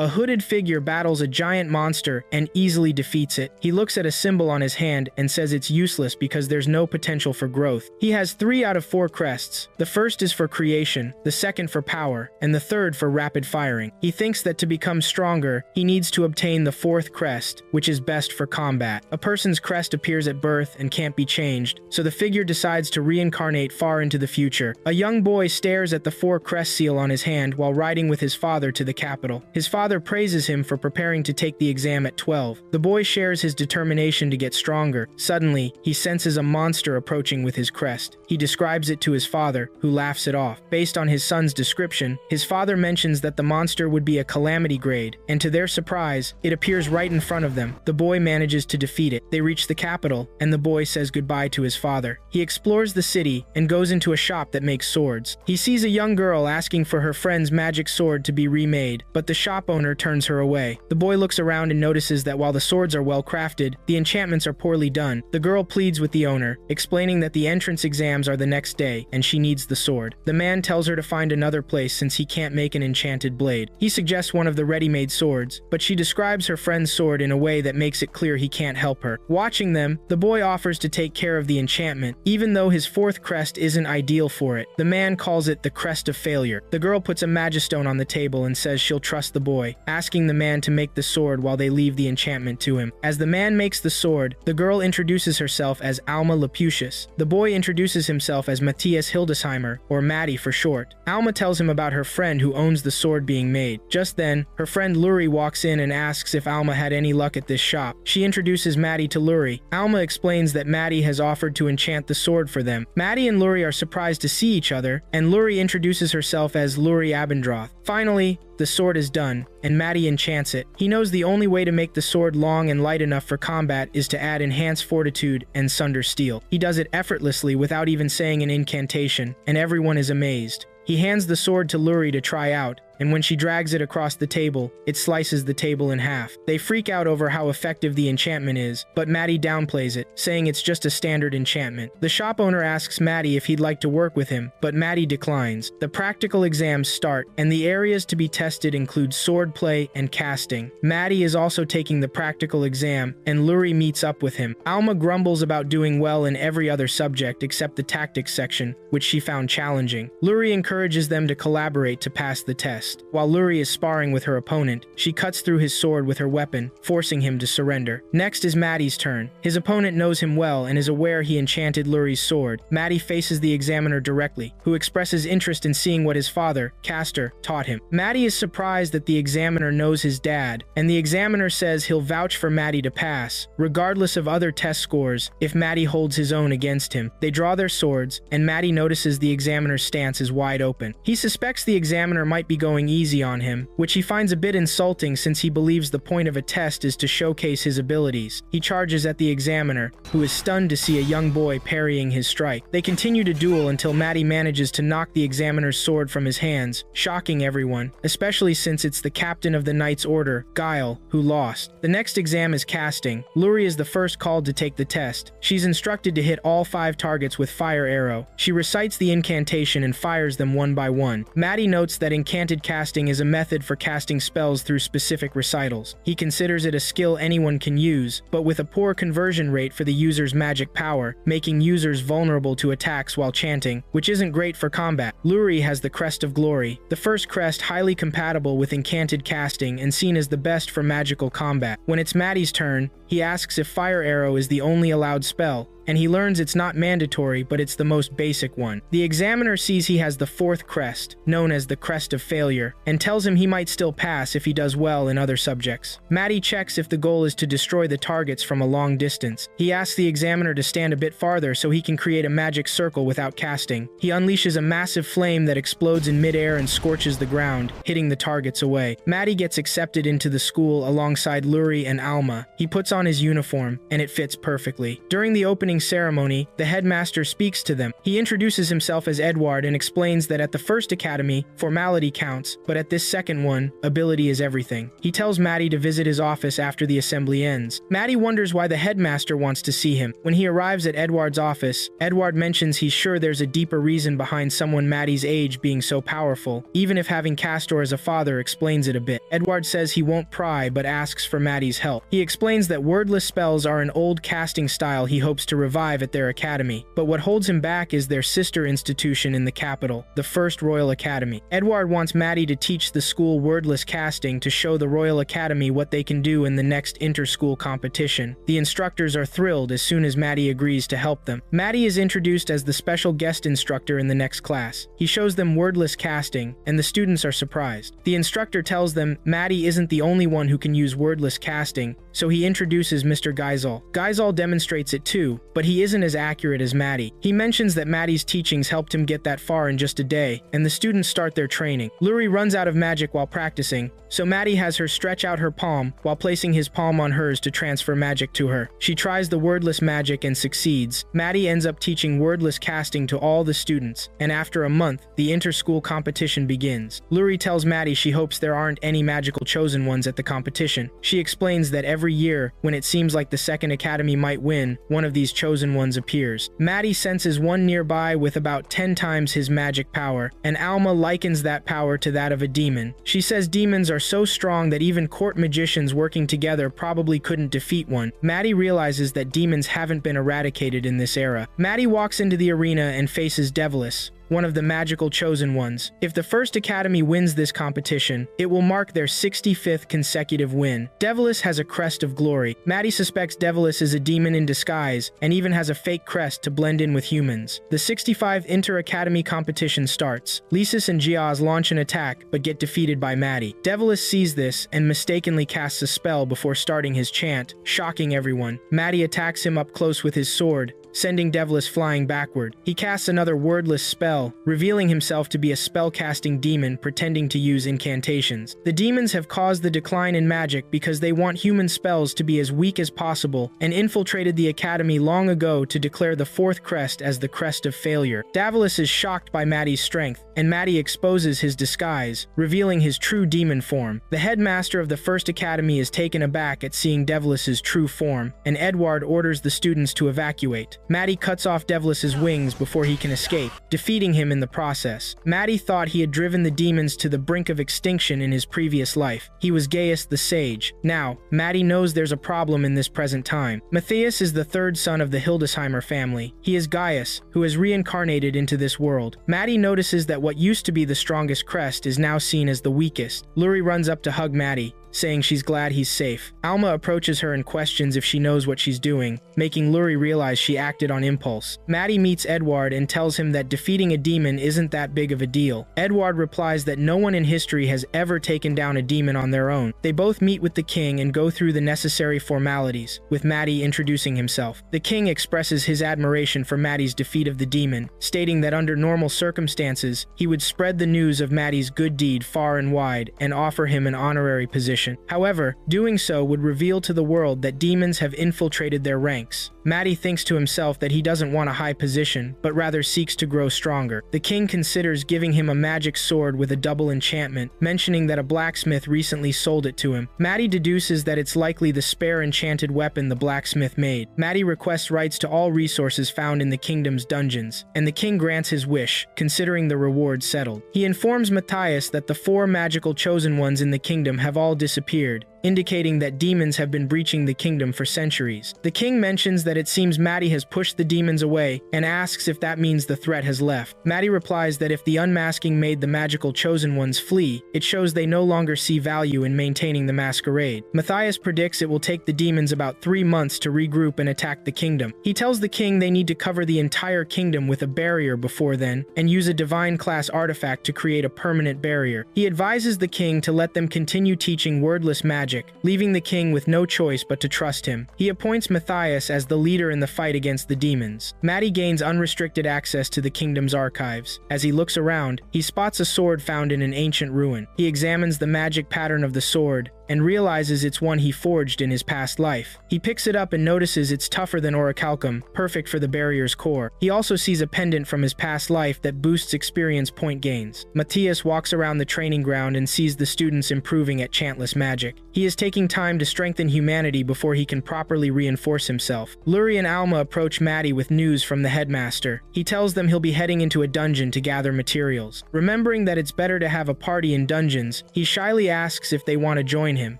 A hooded figure battles a giant monster and easily defeats it. He looks at a symbol on his hand and says it's useless because there's no potential for growth. He has 3 out of 4 crests. The first is for creation, the second for power, and the third for rapid firing. He thinks that to become stronger, he needs to obtain the 4th crest, which is best for combat. A person's crest appears at birth and can't be changed, so the figure decides to reincarnate far into the future. A young boy stares at the 4 crest seal on his hand while riding with his father to the capital. His father praises him for preparing to take the exam at 12. The boy shares his determination to get stronger. Suddenly, he senses a monster approaching with his crest. He describes it to his father, who laughs it off. Based on his son's description, his father mentions that the monster would be a calamity grade, and to their surprise, it appears right in front of them. The boy manages to defeat it. They reach the capital, and the boy says goodbye to his father. He explores the city and goes into a shop that makes swords. He sees a young girl asking for her friend's magic sword to be remade, but the shop owner turns her away. The boy looks around and notices that while the swords are well crafted, the enchantments are poorly done. The girl pleads with the owner, explaining that the entrance exams are the next day and she needs the sword. The man tells her to find another place since he can't make an enchanted blade. He suggests one of the ready-made swords, but she describes her friend's sword in a way that makes it clear he can't help her. Watching them, the boy offers to take care of the enchantment, even though his 4th crest isn't ideal for it. The man calls it the Crest of Failure. The girl puts a magistone on the table and says she'll trust the boy, asking the man to make the sword while they leave the enchantment to him. As the man makes the sword, the girl introduces herself as Alma Lapucius. The boy introduces himself as Matias Hildesheimer, or Matty for short. Alma tells him about her friend who owns the sword being made. Just then, her friend Luri walks in and asks if Alma had any luck at this shop. She introduces Matty to Luri. Alma explains that Matty has offered to enchant the sword for them. Matty and Luri are surprised to see each other, and Luri introduces herself as Luri Abendroth. Finally, the sword is done, and Matty enchants it. He knows the only way to make the sword long and light enough for combat is to add enhanced fortitude and sunder steel. He does it effortlessly without even saying an incantation, and everyone is amazed. He hands the sword to Luri to try out, and when she drags it across the table, it slices the table in half. They freak out over how effective the enchantment is, but Matty downplays it, saying it's just a standard enchantment. The shop owner asks Matty if he'd like to work with him, but Matty declines. The practical exams start, and the areas to be tested include swordplay and casting. Matty is also taking the practical exam, and Luri meets up with him. Alma grumbles about doing well in every other subject except the tactics section, which she found challenging. Luri encourages them to collaborate to pass the test. While Luri is sparring with her opponent, she cuts through his sword with her weapon, forcing him to surrender. Next is Matty's turn. His opponent knows him well and is aware he enchanted Luri's sword. Matty faces the examiner directly, who expresses interest in seeing what his father, Castor, taught him. Matty is surprised that the examiner knows his dad, and the examiner says he'll vouch for Matty to pass, regardless of other test scores, if Matty holds his own against him. They draw their swords, and Matty notices the examiner's stance is wide open. He suspects the examiner might be going easy on him, which he finds a bit insulting since he believes the point of a test is to showcase his abilities. He charges at the examiner, who is stunned to see a young boy parrying his strike. They continue to duel until Matty manages to knock the examiner's sword from his hands, shocking everyone, especially since it's the captain of the Knight's Order, Gaius, who lost. The next exam is casting. Luri is the first called to take the test. She's instructed to hit all 5 targets with fire arrow. She recites the incantation and fires them one by one. Matty notes that incanted casting is a method for casting spells through specific recitals. He considers it a skill anyone can use, but with a poor conversion rate for the user's magic power, making users vulnerable to attacks while chanting, which isn't great for combat. Luri has the Crest of Glory, the first crest highly compatible with incanted casting and seen as the best for magical combat. When it's Matty's turn, he asks if fire arrow is the only allowed spell, and he learns it's not mandatory, but it's the most basic one. The examiner sees he has the 4th crest, known as the Crest of Failure, and tells him he might still pass if he does well in other subjects. Matty checks if the goal is to destroy the targets from a long distance. He asks the examiner to stand a bit farther so he can create a magic circle without casting. He unleashes a massive flame that explodes in midair and scorches the ground, hitting the targets away. Matty gets accepted into the school alongside Luri and Alma. He puts on his uniform, and it fits perfectly. During the opening ceremony, the headmaster speaks to them. He introduces himself as Edward and explains that at the first academy, formality counts, but at this second one, ability is everything. He tells Maddie to visit his office after the assembly ends. Maddie wonders why the headmaster wants to see him. When he arrives at Edward's office, Edward mentions he's sure there's a deeper reason behind someone Maddie's age being so powerful, even if having Castor as a father explains it a bit. Edward says he won't pry but asks for Maddie's help. He explains that wordless spells are an old casting style he hopes to revive at their academy, but what holds him back is their sister institution in the capital, the First Royal Academy. Edward wants Maddie to teach the school wordless casting to show the Royal Academy what they can do in the next inter-school competition. The instructors are thrilled as soon as Maddie agrees to help them. Maddie is introduced as the special guest instructor in the next class. He shows them wordless casting, and the students are surprised. The instructor tells them Maddie isn't the only one who can use wordless casting, so he introduces Mr. Gaius. Gaius demonstrates it too, but he isn't as accurate as Maddie. He mentions that Maddie's teachings helped him get that far in just a day, and the students start their training. Luri runs out of magic while practicing, so Maddie has her stretch out her palm while placing his palm on hers to transfer magic to her. She tries the wordless magic and succeeds. Maddie ends up teaching wordless casting to all the students, and after a month, the inter-school competition begins. Luri tells Maddie she hopes there aren't any magical chosen ones at the competition. She explains that every year, when it seems like the second academy might win, one of these chosen ones appears. Maddie senses one nearby with about 10 times his magic power, and Alma likens that power to that of a demon. She says demons are so strong that even court magicians working together probably couldn't defeat one. Maddie realizes that demons haven't been eradicated in this era. Maddie walks into the arena and faces Devilis, one of the magical chosen ones. If the First Academy wins this competition, it will mark their 65th consecutive win. Devilis has a crest of glory. Maddie suspects Devilis is a demon in disguise, and even has a fake crest to blend in with humans. The 65 Inter-Academy competition starts. Lysis and Giaz launch an attack, but get defeated by Maddie. Devilis sees this, and mistakenly casts a spell before starting his chant, shocking everyone. Maddie attacks him up close with his sword, sending Devilis flying backward. He casts another wordless spell, revealing himself to be a spell-casting demon pretending to use incantations. The demons have caused the decline in magic because they want human spells to be as weak as possible, and infiltrated the academy long ago to declare the Fourth Crest as the Crest of Failure. Devilis is shocked by Maddie's strength, and Maddie exposes his disguise, revealing his true demon form. The headmaster of the First Academy is taken aback at seeing Devilis's true form, and Edward orders the students to evacuate. Maddie cuts off Devilis's wings before he can escape, defeating him in the process. Maddie thought he had driven the demons to the brink of extinction in his previous life. He was Gaius the Sage. Now, Maddie knows there's a problem in this present time. Matias is the third son of the Hildesheimer family. He is Gaius, who has reincarnated into this world. Maddie notices that what used to be the strongest crest is now seen as the weakest. Luri runs up to hug Maddie, saying she's glad he's safe. Alma approaches her and questions if she knows what she's doing, making Luri realize she acted on impulse. Maddie meets Edward and tells him that defeating a demon isn't that big of a deal. Edward replies that no one in history has ever taken down a demon on their own. They both meet with the king and go through the necessary formalities, with Maddie introducing himself. The king expresses his admiration for Maddie's defeat of the demon, stating that under normal circumstances, he would spread the news of Maddie's good deed far and wide and offer him an honorary position. However, doing so would reveal to the world that demons have infiltrated their ranks. Maddie thinks to himself that he doesn't want a high position, but rather seeks to grow stronger. The king considers giving him a magic sword with a double enchantment, mentioning that a blacksmith recently sold it to him. Maddie deduces that it's likely the spare enchanted weapon the blacksmith made. Maddie requests rights to all resources found in the kingdom's dungeons, and the king grants his wish, considering the reward settled. He informs Matias that the 4 magical chosen ones in the kingdom have all disappeared, indicating that demons have been breaching the kingdom for centuries. The king mentions that it seems Maddie has pushed the demons away and asks if that means the threat has left. Maddie replies that if the unmasking made the magical chosen ones flee, it shows they no longer see value in maintaining the masquerade. Matias predicts it will take the demons about 3 months to regroup and attack the kingdom. He tells the king they need to cover the entire kingdom with a barrier before then, and use a divine class artifact to create a permanent barrier. He advises the king to let them continue teaching wordless magic, leaving the king with no choice but to trust him. He appoints Matias as the leader in the fight against the demons. Maddie gains unrestricted access to the kingdom's archives. As he looks around, he spots a sword found in an ancient ruin. He examines the magic pattern of the sword, and realizes it's one he forged in his past life. He picks it up and notices it's tougher than orichalcum, perfect for the barrier's core. He also sees a pendant from his past life that boosts experience point gains. Matias walks around the training ground and sees the students improving at chantless magic. He is taking time to strengthen humanity before he can properly reinforce himself. Luri and Alma approach Maddie with news from the headmaster. He tells them he'll be heading into a dungeon to gather materials. Remembering that it's better to have a party in dungeons, he shyly asks if they want to join him.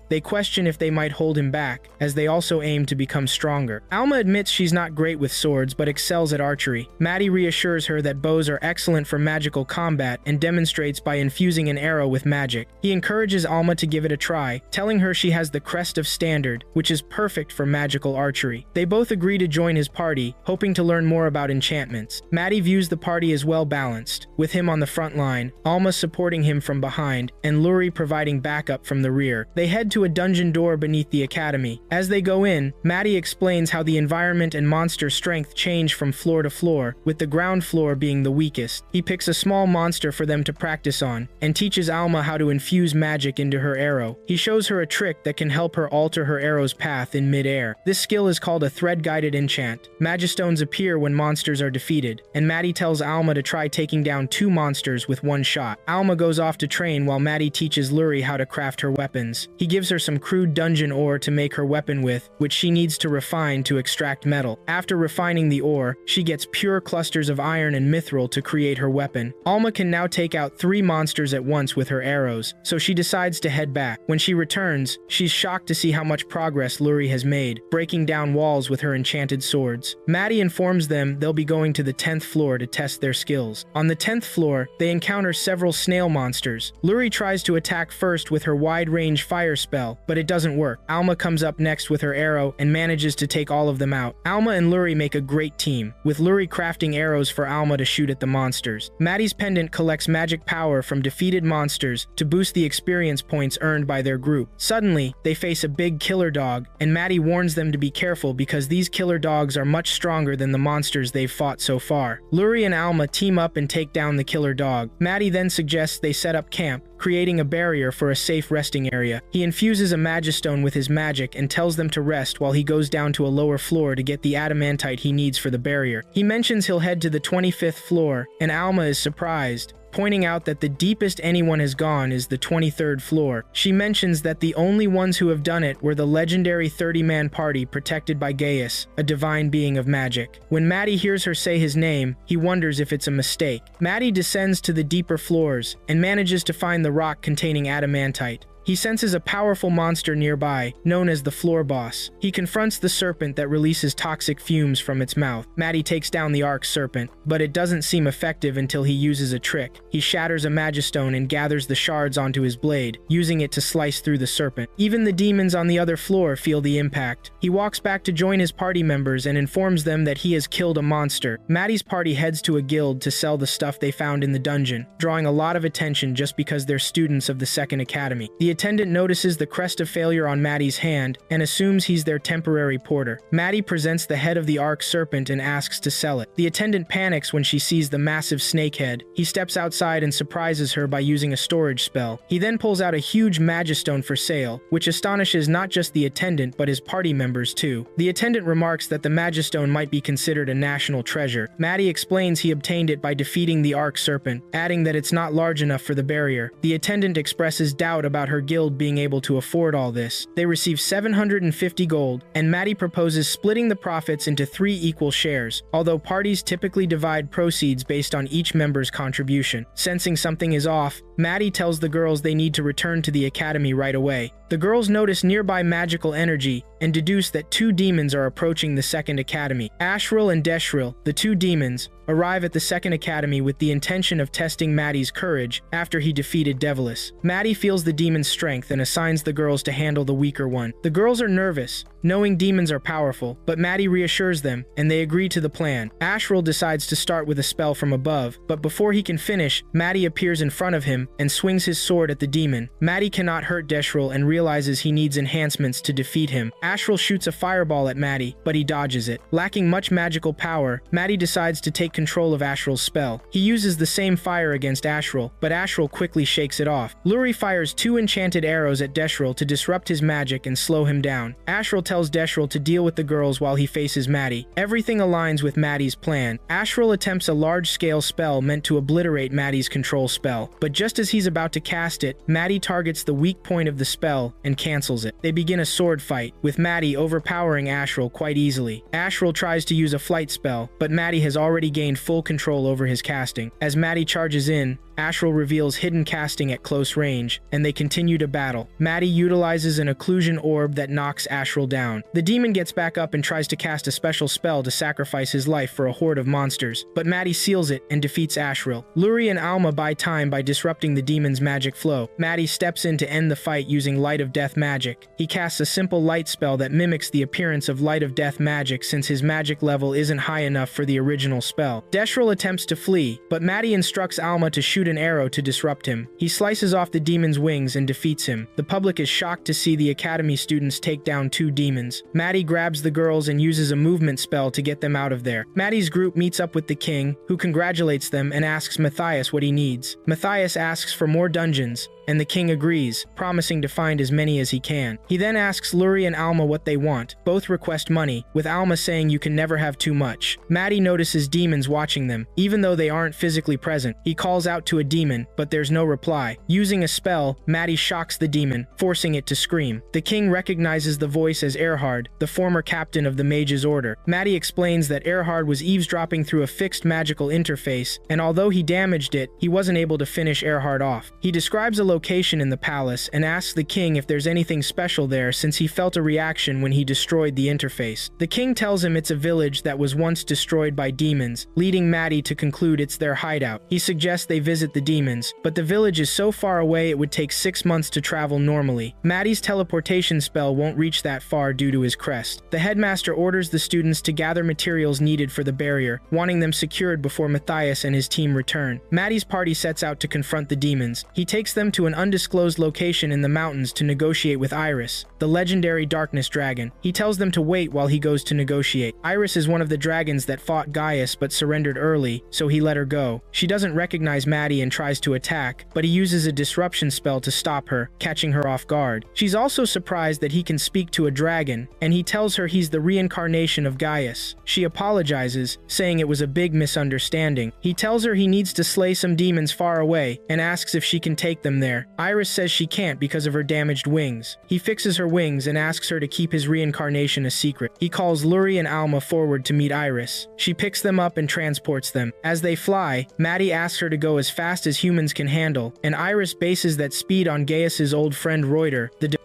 They question if they might hold him back, as they also aim to become stronger. Alma admits she's not great with swords, but excels at archery. Maddie reassures her that bows are excellent for magical combat and demonstrates by infusing an arrow with magic. He encourages Alma to give it a try, telling her she has the Crest of Standard, which is perfect for magical archery. They both agree to join his party, hoping to learn more about enchantments. Maddie views the party as well balanced, with him on the front line, Alma supporting him from behind, and Luri providing backup from the rear. They head to a dungeon door beneath the academy. As they go in, Maddie explains how the environment and monster strength change from floor to floor, with the ground floor being the weakest. He picks a small monster for them to practice on, and teaches Alma how to infuse magic into her arrow. He shows her a trick that can help her alter her arrow's path in mid-air. This skill is called a thread-guided enchant. Magistones appear when monsters are defeated, and Maddie tells Alma to try taking down 2 monsters with 1 shot. Alma goes off to train while Maddie teaches Luri how to craft her weapons. He gives her some crude dungeon ore to make her weapon with, which she needs to refine to extract metal. After refining the ore, she gets pure clusters of iron and mithril to create her weapon. Alma can now take out 3 monsters at once with her arrows, so she decides to head back. When she returns, she's shocked to see how much progress Luri has made, breaking down walls with her enchanted swords. Maddie informs them they'll be going to the 10th floor to test their skills. On the 10th floor, they encounter several snail monsters. Luri tries to attack first with her wide-range fire spell, but it doesn't work. Alma comes up next with her arrow and manages to take all of them out. Alma and Luri make a great team, with Luri crafting arrows for Alma to shoot at the monsters. Maddie's pendant collects magic power from defeated monsters to boost the experience points earned by their group. Suddenly, they face a big killer dog, and Maddie warns them to be careful because these killer dogs are much stronger than the monsters they've fought so far. Luri and Alma team up and take down the killer dog. Maddie then suggests they set up camp, creating a barrier for a safe resting area. He infuses a magistone with his magic and tells them to rest while he goes down to a lower floor to get the adamantite he needs for the barrier. He mentions he'll head to the 25th floor, and Alma is surprised, pointing out that the deepest anyone has gone is the 23rd floor. She mentions that the only ones who have done it were the legendary 30-man party protected by Gaius, a divine being of magic. When Maddie hears her say his name, he wonders if it's a mistake. Maddie descends to the deeper floors and manages to find the rock containing adamantite. He senses a powerful monster nearby, known as the floor boss. He confronts the serpent that releases toxic fumes from its mouth. Maddie takes down the arc serpent, but it doesn't seem effective until he uses a trick. He shatters a magistone and gathers the shards onto his blade, using it to slice through the serpent. Even the demons on the other floor feel the impact. He walks back to join his party members and informs them that he has killed a monster. Maddie's party heads to a guild to sell the stuff they found in the dungeon, drawing a lot of attention just because they're students of the Second Academy. The attendant notices the Crest of Failure on Maddie's hand and assumes he's their temporary porter. Maddie presents the head of the arc serpent and asks to sell it. The attendant panics when she sees the massive snake head. He steps outside and surprises her by using a storage spell. He then pulls out a huge magistone for sale, which astonishes not just the attendant but his party members too. The attendant remarks that the magistone might be considered a national treasure. Maddie explains he obtained it by defeating the arc serpent, adding that it's not large enough for the barrier. The attendant expresses doubt about her guild being able to afford all this. They receive 750 gold, and Maddie proposes splitting the profits into 3 equal shares, although parties typically divide proceeds based on each member's contribution. Sensing something is off, Maddie tells the girls they need to return to the academy right away. The girls notice nearby magical energy and deduce that 2 demons are approaching the Second Academy. Ashril and Deshril, the 2 demons, arrive at the Second Academy with the intention of testing Maddie's courage after he defeated Devilis. Maddie feels the demon's strength and assigns the girls to handle the weaker one. The girls are nervous, knowing demons are powerful, but Maddie reassures them, and they agree to the plan. Ashril decides to start with a spell from above, but before he can finish, Maddie appears in front of him and swings his sword at the demon. Maddie cannot hurt Deshril and realizes he needs enhancements to defeat him. Ashril shoots a fireball at Maddie, but he dodges it. Lacking much magical power, Maddie decides to take control of Ashral's spell. He uses the same fire against Ashral, but Ashral quickly shakes it off. Luri fires 2 enchanted arrows at Deshral to disrupt his magic and slow him down. Ashral tells Deshral to deal with the girls while he faces Maddie. Everything aligns with Maddie's plan. Ashral attempts a large-scale spell meant to obliterate Maddie's control spell, but just as he's about to cast it, Maddie targets the weak point of the spell and cancels it. They begin a sword fight, with Maddie overpowering Ashral quite easily. Ashral tries to use a flight spell, but Maddie has already gained full control over his casting. As Maddie charges in, Ashral reveals hidden casting at close range, and they continue to battle. Maddie utilizes an occlusion orb that knocks Ashral down. The demon gets back up and tries to cast a special spell to sacrifice his life for a horde of monsters, but Maddie seals it and defeats Ashral. Luri and Alma buy time by disrupting the demon's magic flow. Maddie steps in to end the fight using Light of Death magic. He casts a simple light spell that mimics the appearance of Light of Death magic since his magic level isn't high enough for the original spell. Deshral attempts to flee, but Maddie instructs Alma to shoot an arrow to disrupt him. He slices off the demon's wings and defeats him. The public is shocked to see the academy students take down 2 demons. Maddie grabs the girls and uses a movement spell to get them out of there. Maddie's group meets up with the king, who congratulates them and asks Matias what he needs. Matias asks for more dungeons, and the king agrees, promising to find as many as he can. He then asks Luri and Alma what they want. Both request money, with Alma saying you can never have too much. Maddie notices demons watching them, even though they aren't physically present. He calls out to a demon, but there's no reply. Using a spell, Maddie shocks the demon, forcing it to scream. The king recognizes the voice as Erhard, the former captain of the Mage's Order. Maddie explains that Erhard was eavesdropping through a fixed magical interface, and although he damaged it, he wasn't able to finish Erhard off. He describes a location in the palace and asks the king if there's anything special there since he felt a reaction when he destroyed the interface. The king tells him it's a village that was once destroyed by demons, leading Maddie to conclude it's their hideout. He suggests they visit the demons, but the village is so far away it would take 6 months to travel normally. Maddie's teleportation spell won't reach that far due to his crest. The headmaster orders the students to gather materials needed for the barrier, wanting them secured before Matias and his team return. Maddie's party sets out to confront the demons. He takes them to an undisclosed location in the mountains to negotiate with Iris, the legendary darkness dragon. He tells them to wait while he goes to negotiate. Iris is one of the dragons that fought Gaius but surrendered early, so he let her go. She doesn't recognize Maddie and tries to attack, but he uses a disruption spell to stop her, catching her off guard. She's also surprised that he can speak to a dragon, and he tells her he's the reincarnation of Gaius. She apologizes, saying it was a big misunderstanding. He tells her he needs to slay some demons far away, and asks if she can take them there. Iris says she can't because of her damaged wings. He fixes her wings and asks her to keep his reincarnation a secret. He calls Luri and Alma forward to meet Iris. She picks them up and transports them. As they fly, Maddie asks her to go as fast as humans can handle, and Iris bases that speed on Gaius's old friend Reuter, the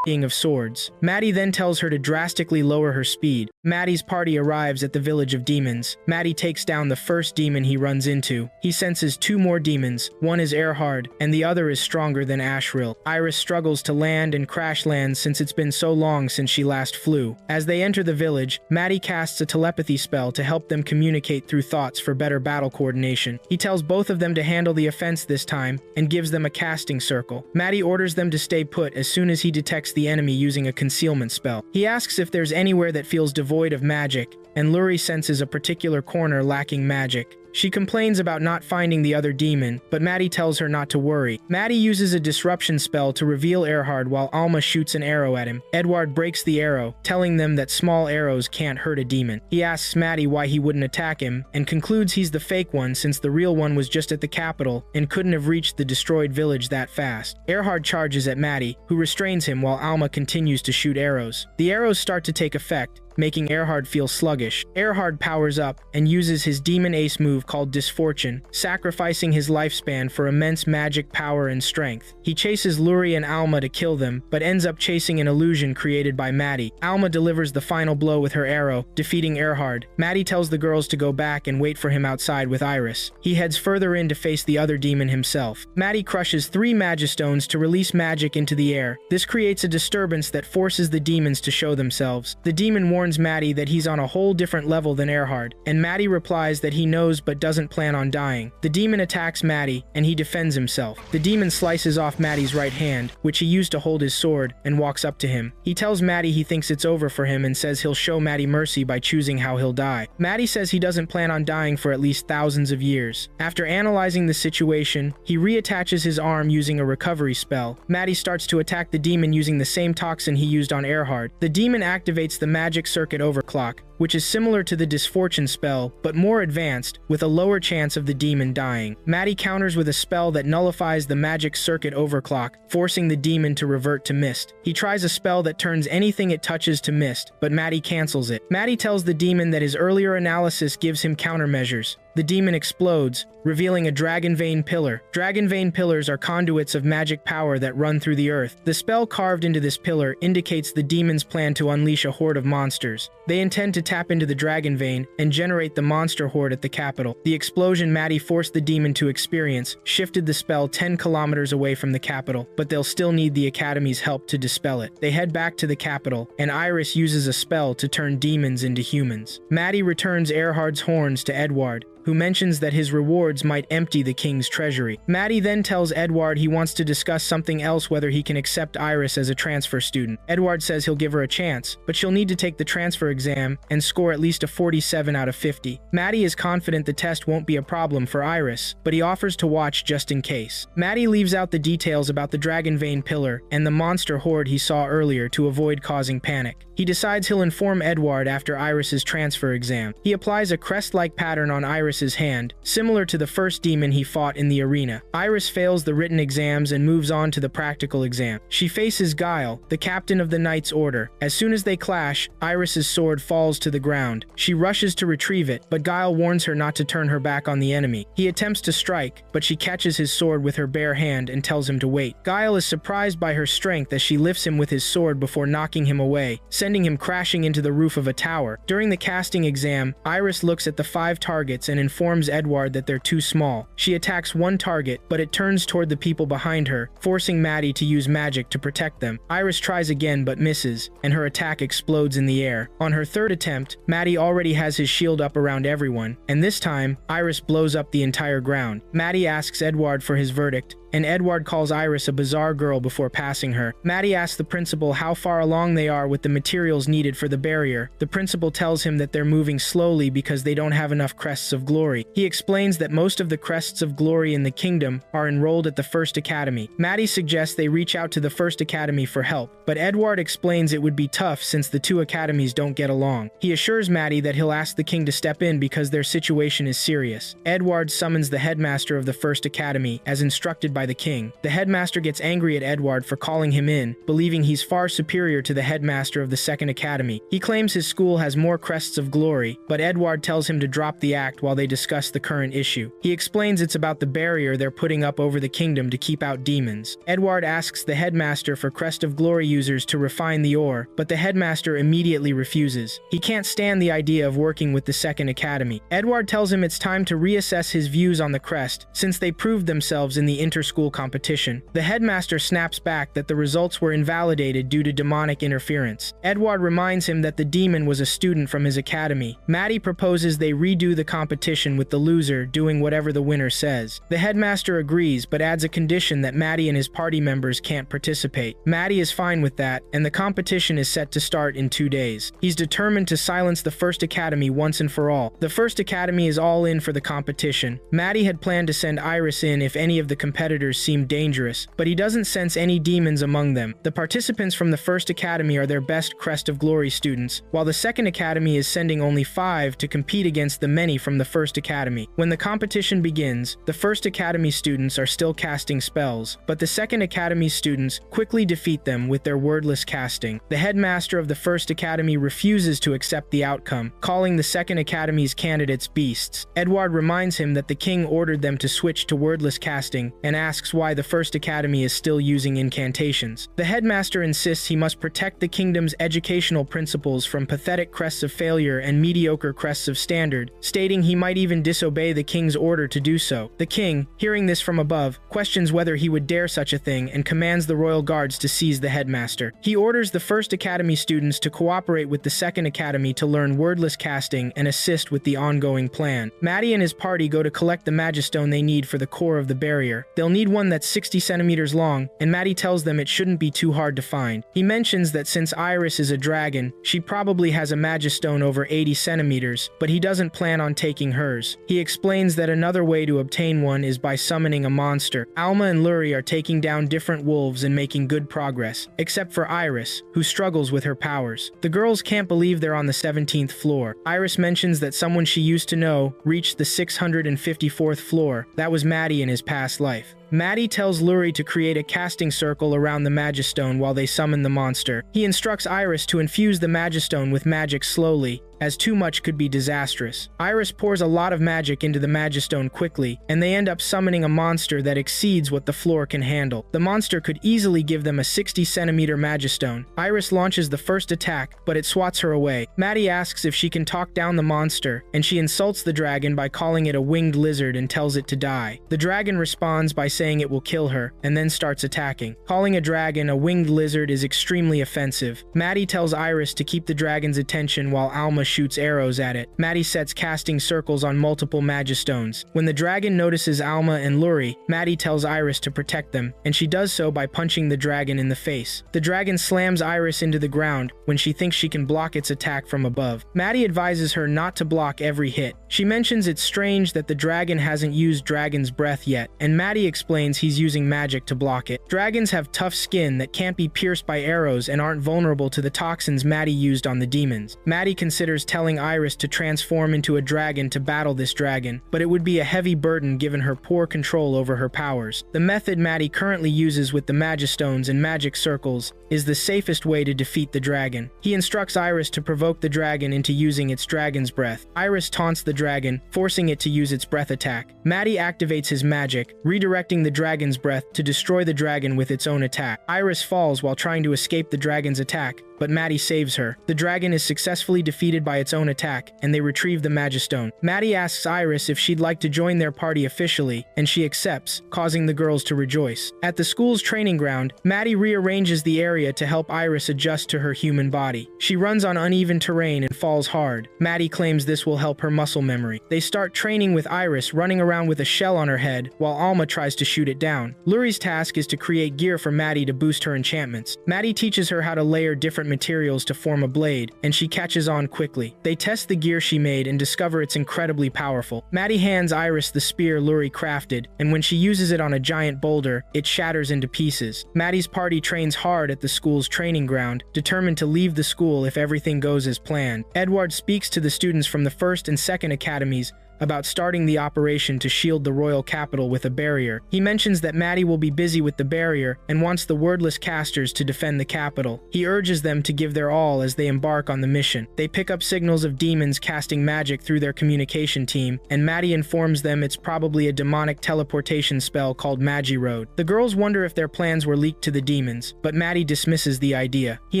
of swords. Maddie then tells her to drastically lower her speed. Maddie's party arrives at the village of demons. Maddie takes down the first demon he runs into. He senses 2 more demons. One is Erhard, and the other is stronger than Ashril. Iris struggles to land and crash lands since it's been so long since she last flew. As they enter the village, Maddie casts a telepathy spell to help them communicate through thoughts for better battle coordination. He tells both of them to handle the offense this time, and gives them a casting circle. Maddie orders them to stay put as soon as he detects the enemy using a concealment spell. He asks if there's anywhere that feels devoid of magic, and Luri senses a particular corner lacking magic. She complains about not finding the other demon, but Maddie tells her not to worry. Maddie uses a disruption spell to reveal Erhard while Alma shoots an arrow at him. Edward breaks the arrow, telling them that small arrows can't hurt a demon. He asks Maddie why he wouldn't attack him, and concludes he's the fake one since the real one was just at the capital and couldn't have reached the destroyed village that fast. Erhard charges at Maddie, who restrains him while Alma continues to shoot arrows. The arrows start to take effect, making Erhard feel sluggish. Erhard powers up and uses his demon ace move called Disfortune, sacrificing his lifespan for immense magic power and strength. He chases Luri and Alma to kill them, but ends up chasing an illusion created by Maddie. Alma delivers the final blow with her arrow, defeating Erhard. Maddie tells the girls to go back and wait for him outside with Iris. He heads further in to face the other demon himself. Maddie crushes 3 Magistones to release magic into the air. This creates a disturbance that forces the demons to show themselves. The demon warns warns Maddie that he's on a whole different level than Erhard, and Maddie replies that he knows but doesn't plan on dying. The demon attacks Maddie, and he defends himself. The demon slices off Maddie's right hand, which he used to hold his sword, and walks up to him. He tells Maddie he thinks it's over for him and says he'll show Maddie mercy by choosing how he'll die. Maddie says he doesn't plan on dying for at least thousands of years. After analyzing the situation, he reattaches his arm using a recovery spell. Maddie starts to attack the demon using the same toxin he used on Erhard. The demon activates the magic circuit overclock, which is similar to the Disfortune spell, but more advanced, with a lower chance of the demon dying. Maddie counters with a spell that nullifies the magic circuit overclock, forcing the demon to revert to mist. He tries a spell that turns anything it touches to mist, but Maddie cancels it. Maddie tells the demon that his earlier analysis gives him countermeasures. The demon explodes, revealing a dragon vein pillar. Dragon vein pillars are conduits of magic power that run through the earth. The spell carved into this pillar indicates the demon's plan to unleash a horde of monsters. They intend to tap into the dragon vein and generate the monster horde at the capital. The explosion Maddie forced the demon to experience shifted the spell 10 kilometers away from the capital, but they'll still need the Academy's help to dispel it. They head back to the capital, and Iris uses a spell to turn demons into humans. Maddie returns Erhard's horns to Edward, who mentions that his rewards might empty the king's treasury. Maddie then tells Edward he wants to discuss something else, whether he can accept Iris as a transfer student. Edward says he'll give her a chance, but she'll need to take the transfer exam and score at least a 47 out of 50. Maddie is confident the test won't be a problem for Iris, but he offers to watch just in case. Maddie leaves out the details about the dragon vein pillar and the monster horde he saw earlier to avoid causing panic. He decides he'll inform Edward after Iris's transfer exam. He applies a crest-like pattern on Iris's hand, similar to the first demon he fought in the arena. Iris fails the written exams and moves on to the practical exam. She faces Gaius, the captain of the Knight's Order. As soon as they clash, Iris's sword falls to the ground. She rushes to retrieve it, but Gaius warns her not to turn her back on the enemy. He attempts to strike, but she catches his sword with her bare hand and tells him to wait. Gaius is surprised by her strength as she lifts him with his sword before knocking him away, sending him crashing into the roof of a tower. During the casting exam, Iris looks at the 5 targets and informs Edward that they're too small. She attacks one target, but it turns toward the people behind her, forcing Maddie to use magic to protect them. Iris tries again but misses, and her attack explodes in the air. On her third attempt, Maddie already has his shield up around everyone, and this time, Iris blows up the entire ground. Maddie asks Edward for his verdict, and Edward calls Iris a bizarre girl before passing her. Maddie asks the principal how far along they are with the materials needed for the barrier. The principal tells him that they're moving slowly because they don't have enough crests of glory. He explains that most of the crests of glory in the kingdom are enrolled at the First Academy. Maddie suggests they reach out to the First Academy for help, but Edward explains it would be tough since the 2 academies don't get along. He assures Maddie that he'll ask the king to step in because their situation is serious. Edward summons the headmaster of the First Academy, as instructed by the king. The headmaster gets angry at Edward for calling him in, believing he's far superior to the headmaster of the Second Academy. He claims his school has more crests of glory, but Edward tells him to drop the act while they discuss the current issue. He explains it's about the barrier they're putting up over the kingdom to keep out demons. Edward asks the headmaster for Crest of Glory users to refine the ore, but the headmaster immediately refuses. He can't stand the idea of working with the Second Academy. Edward tells him it's time to reassess his views on the crest, since they proved themselves in the inter-school competition. The headmaster snaps back that the results were invalidated due to demonic interference. Edward reminds him that the demon was a student from his academy. Maddie proposes they redo the competition with the loser doing whatever the winner says. The headmaster agrees, but adds a condition that Maddie and his party members can't participate. Maddie is fine with that, and the competition is set to start in 2 days. He's determined to silence the First Academy once and for all. The First Academy is all in for the competition. Maddie had planned to send Iris in if any of the competitors seemed dangerous, but he doesn't sense any demons among them. The participants from the First Academy are their best Crest of Glory students, while the Second Academy is sending only 5 to compete against the many from the First Academy. When the competition begins, the First Academy students are still casting spells, but the Second Academy students quickly defeat them with their wordless casting. The headmaster of the First Academy refuses to accept the outcome, calling the Second Academy's candidates beasts. Edward reminds him that the king ordered them to switch to wordless casting and asks why the First Academy is still using incantations. The headmaster insists he must protect the kingdom's educational principles from pathetic crests of failure and mediocre crests of standard, stating he might even disobey the king's order to do so. The king, hearing this from above, questions whether he would dare such a thing and commands the royal guards to seize the headmaster. He orders the First Academy students to cooperate with the Second Academy to learn wordless casting and assist with the ongoing plan. Matty and his party go to collect the Magistone they need for the core of the barrier. They'll need one that's 60 centimeters long, and Matty tells them it shouldn't be too hard to find. He mentions that since Iris is a dragon, she probably has a Magistone over 80 centimeters, but he doesn't plan on taking hers. He explains that another way to obtain one is by summoning a monster. Alma and Lurie are taking down different wolves and making good progress, except for Iris, who struggles with her powers. The girls can't believe they're on the 17th floor. Iris mentions that someone she used to know reached the 654th floor. That was Matty in his past life. Matty tells Lurie to create a casting circle around the Magistone while they summon the monster. He instructs Iris to infuse the Magistone with magic slowly, as too much could be disastrous. Iris pours a lot of magic into the Magistone quickly, and they end up summoning a monster that exceeds what the floor can handle. The monster could easily give them a 60-centimeter Magistone. Iris launches the first attack, but it swats her away. Matty asks if she can talk down the monster, and she insults the dragon by calling it a winged lizard and tells it to die. The dragon responds by saying it will kill her, and then starts attacking. Calling a dragon a winged lizard is extremely offensive. Matty tells Iris to keep the dragon's attention while Alma shoots arrows at it. Matty sets casting circles on multiple Magistones. When the dragon notices Alma and Lurie, Matty tells Iris to protect them, and she does so by punching the dragon in the face. The dragon slams Iris into the ground when she thinks she can block its attack from above. Matty advises her not to block every hit. She mentions it's strange that the dragon hasn't used dragon's breath yet, and Matty explains he's using magic to block it. Dragons have tough skin that can't be pierced by arrows and aren't vulnerable to the toxins Matty used on the demons. Matty considers telling Iris to transform into a dragon to battle this dragon, but it would be a heavy burden given her poor control over her powers. The method Matty currently uses with the Magistones and magic circles is the safest way to defeat the dragon. He instructs Iris to provoke the dragon into using its dragon's breath. Iris taunts the dragon, forcing it to use its breath attack. Matty activates his magic, redirecting the dragon's breath to destroy the dragon with its own attack. Iris falls while trying to escape the dragon's attack, but Matty saves her. The dragon is successfully defeated by its own attack, and they retrieve the Magistone. Matty asks Iris if she'd like to join their party officially, and she accepts, causing the girls to rejoice. At the school's training ground, Matty rearranges the area to help Iris adjust to her human body. She runs on uneven terrain and falls hard. Matty claims this will help her muscle memory. They start training with Iris running around with a shell on her head, while Alma tries to shoot it down. Lurie's task is to create gear for Matty to boost her enchantments. Matty teaches her how to layer different materials to form a blade, and she catches on quickly. They test the gear she made and discover it's incredibly powerful. Matty hands Iris the spear Lurie crafted, and when she uses it on a giant boulder, it shatters into pieces. Matty's party trains hard at the school's training ground, determined to leave the school if everything goes as planned. Edward speaks to the students from the First and Second Academies about starting the operation to shield the royal capital with a barrier. He mentions that Matty will be busy with the barrier and wants the wordless casters to defend the capital. He urges them to give their all as they embark on the mission. They pick up signals of demons casting magic through their communication team, and Matty informs them it's probably a demonic teleportation spell called Magi-Road. The girls wonder if their plans were leaked to the demons, but Matty dismisses the idea. He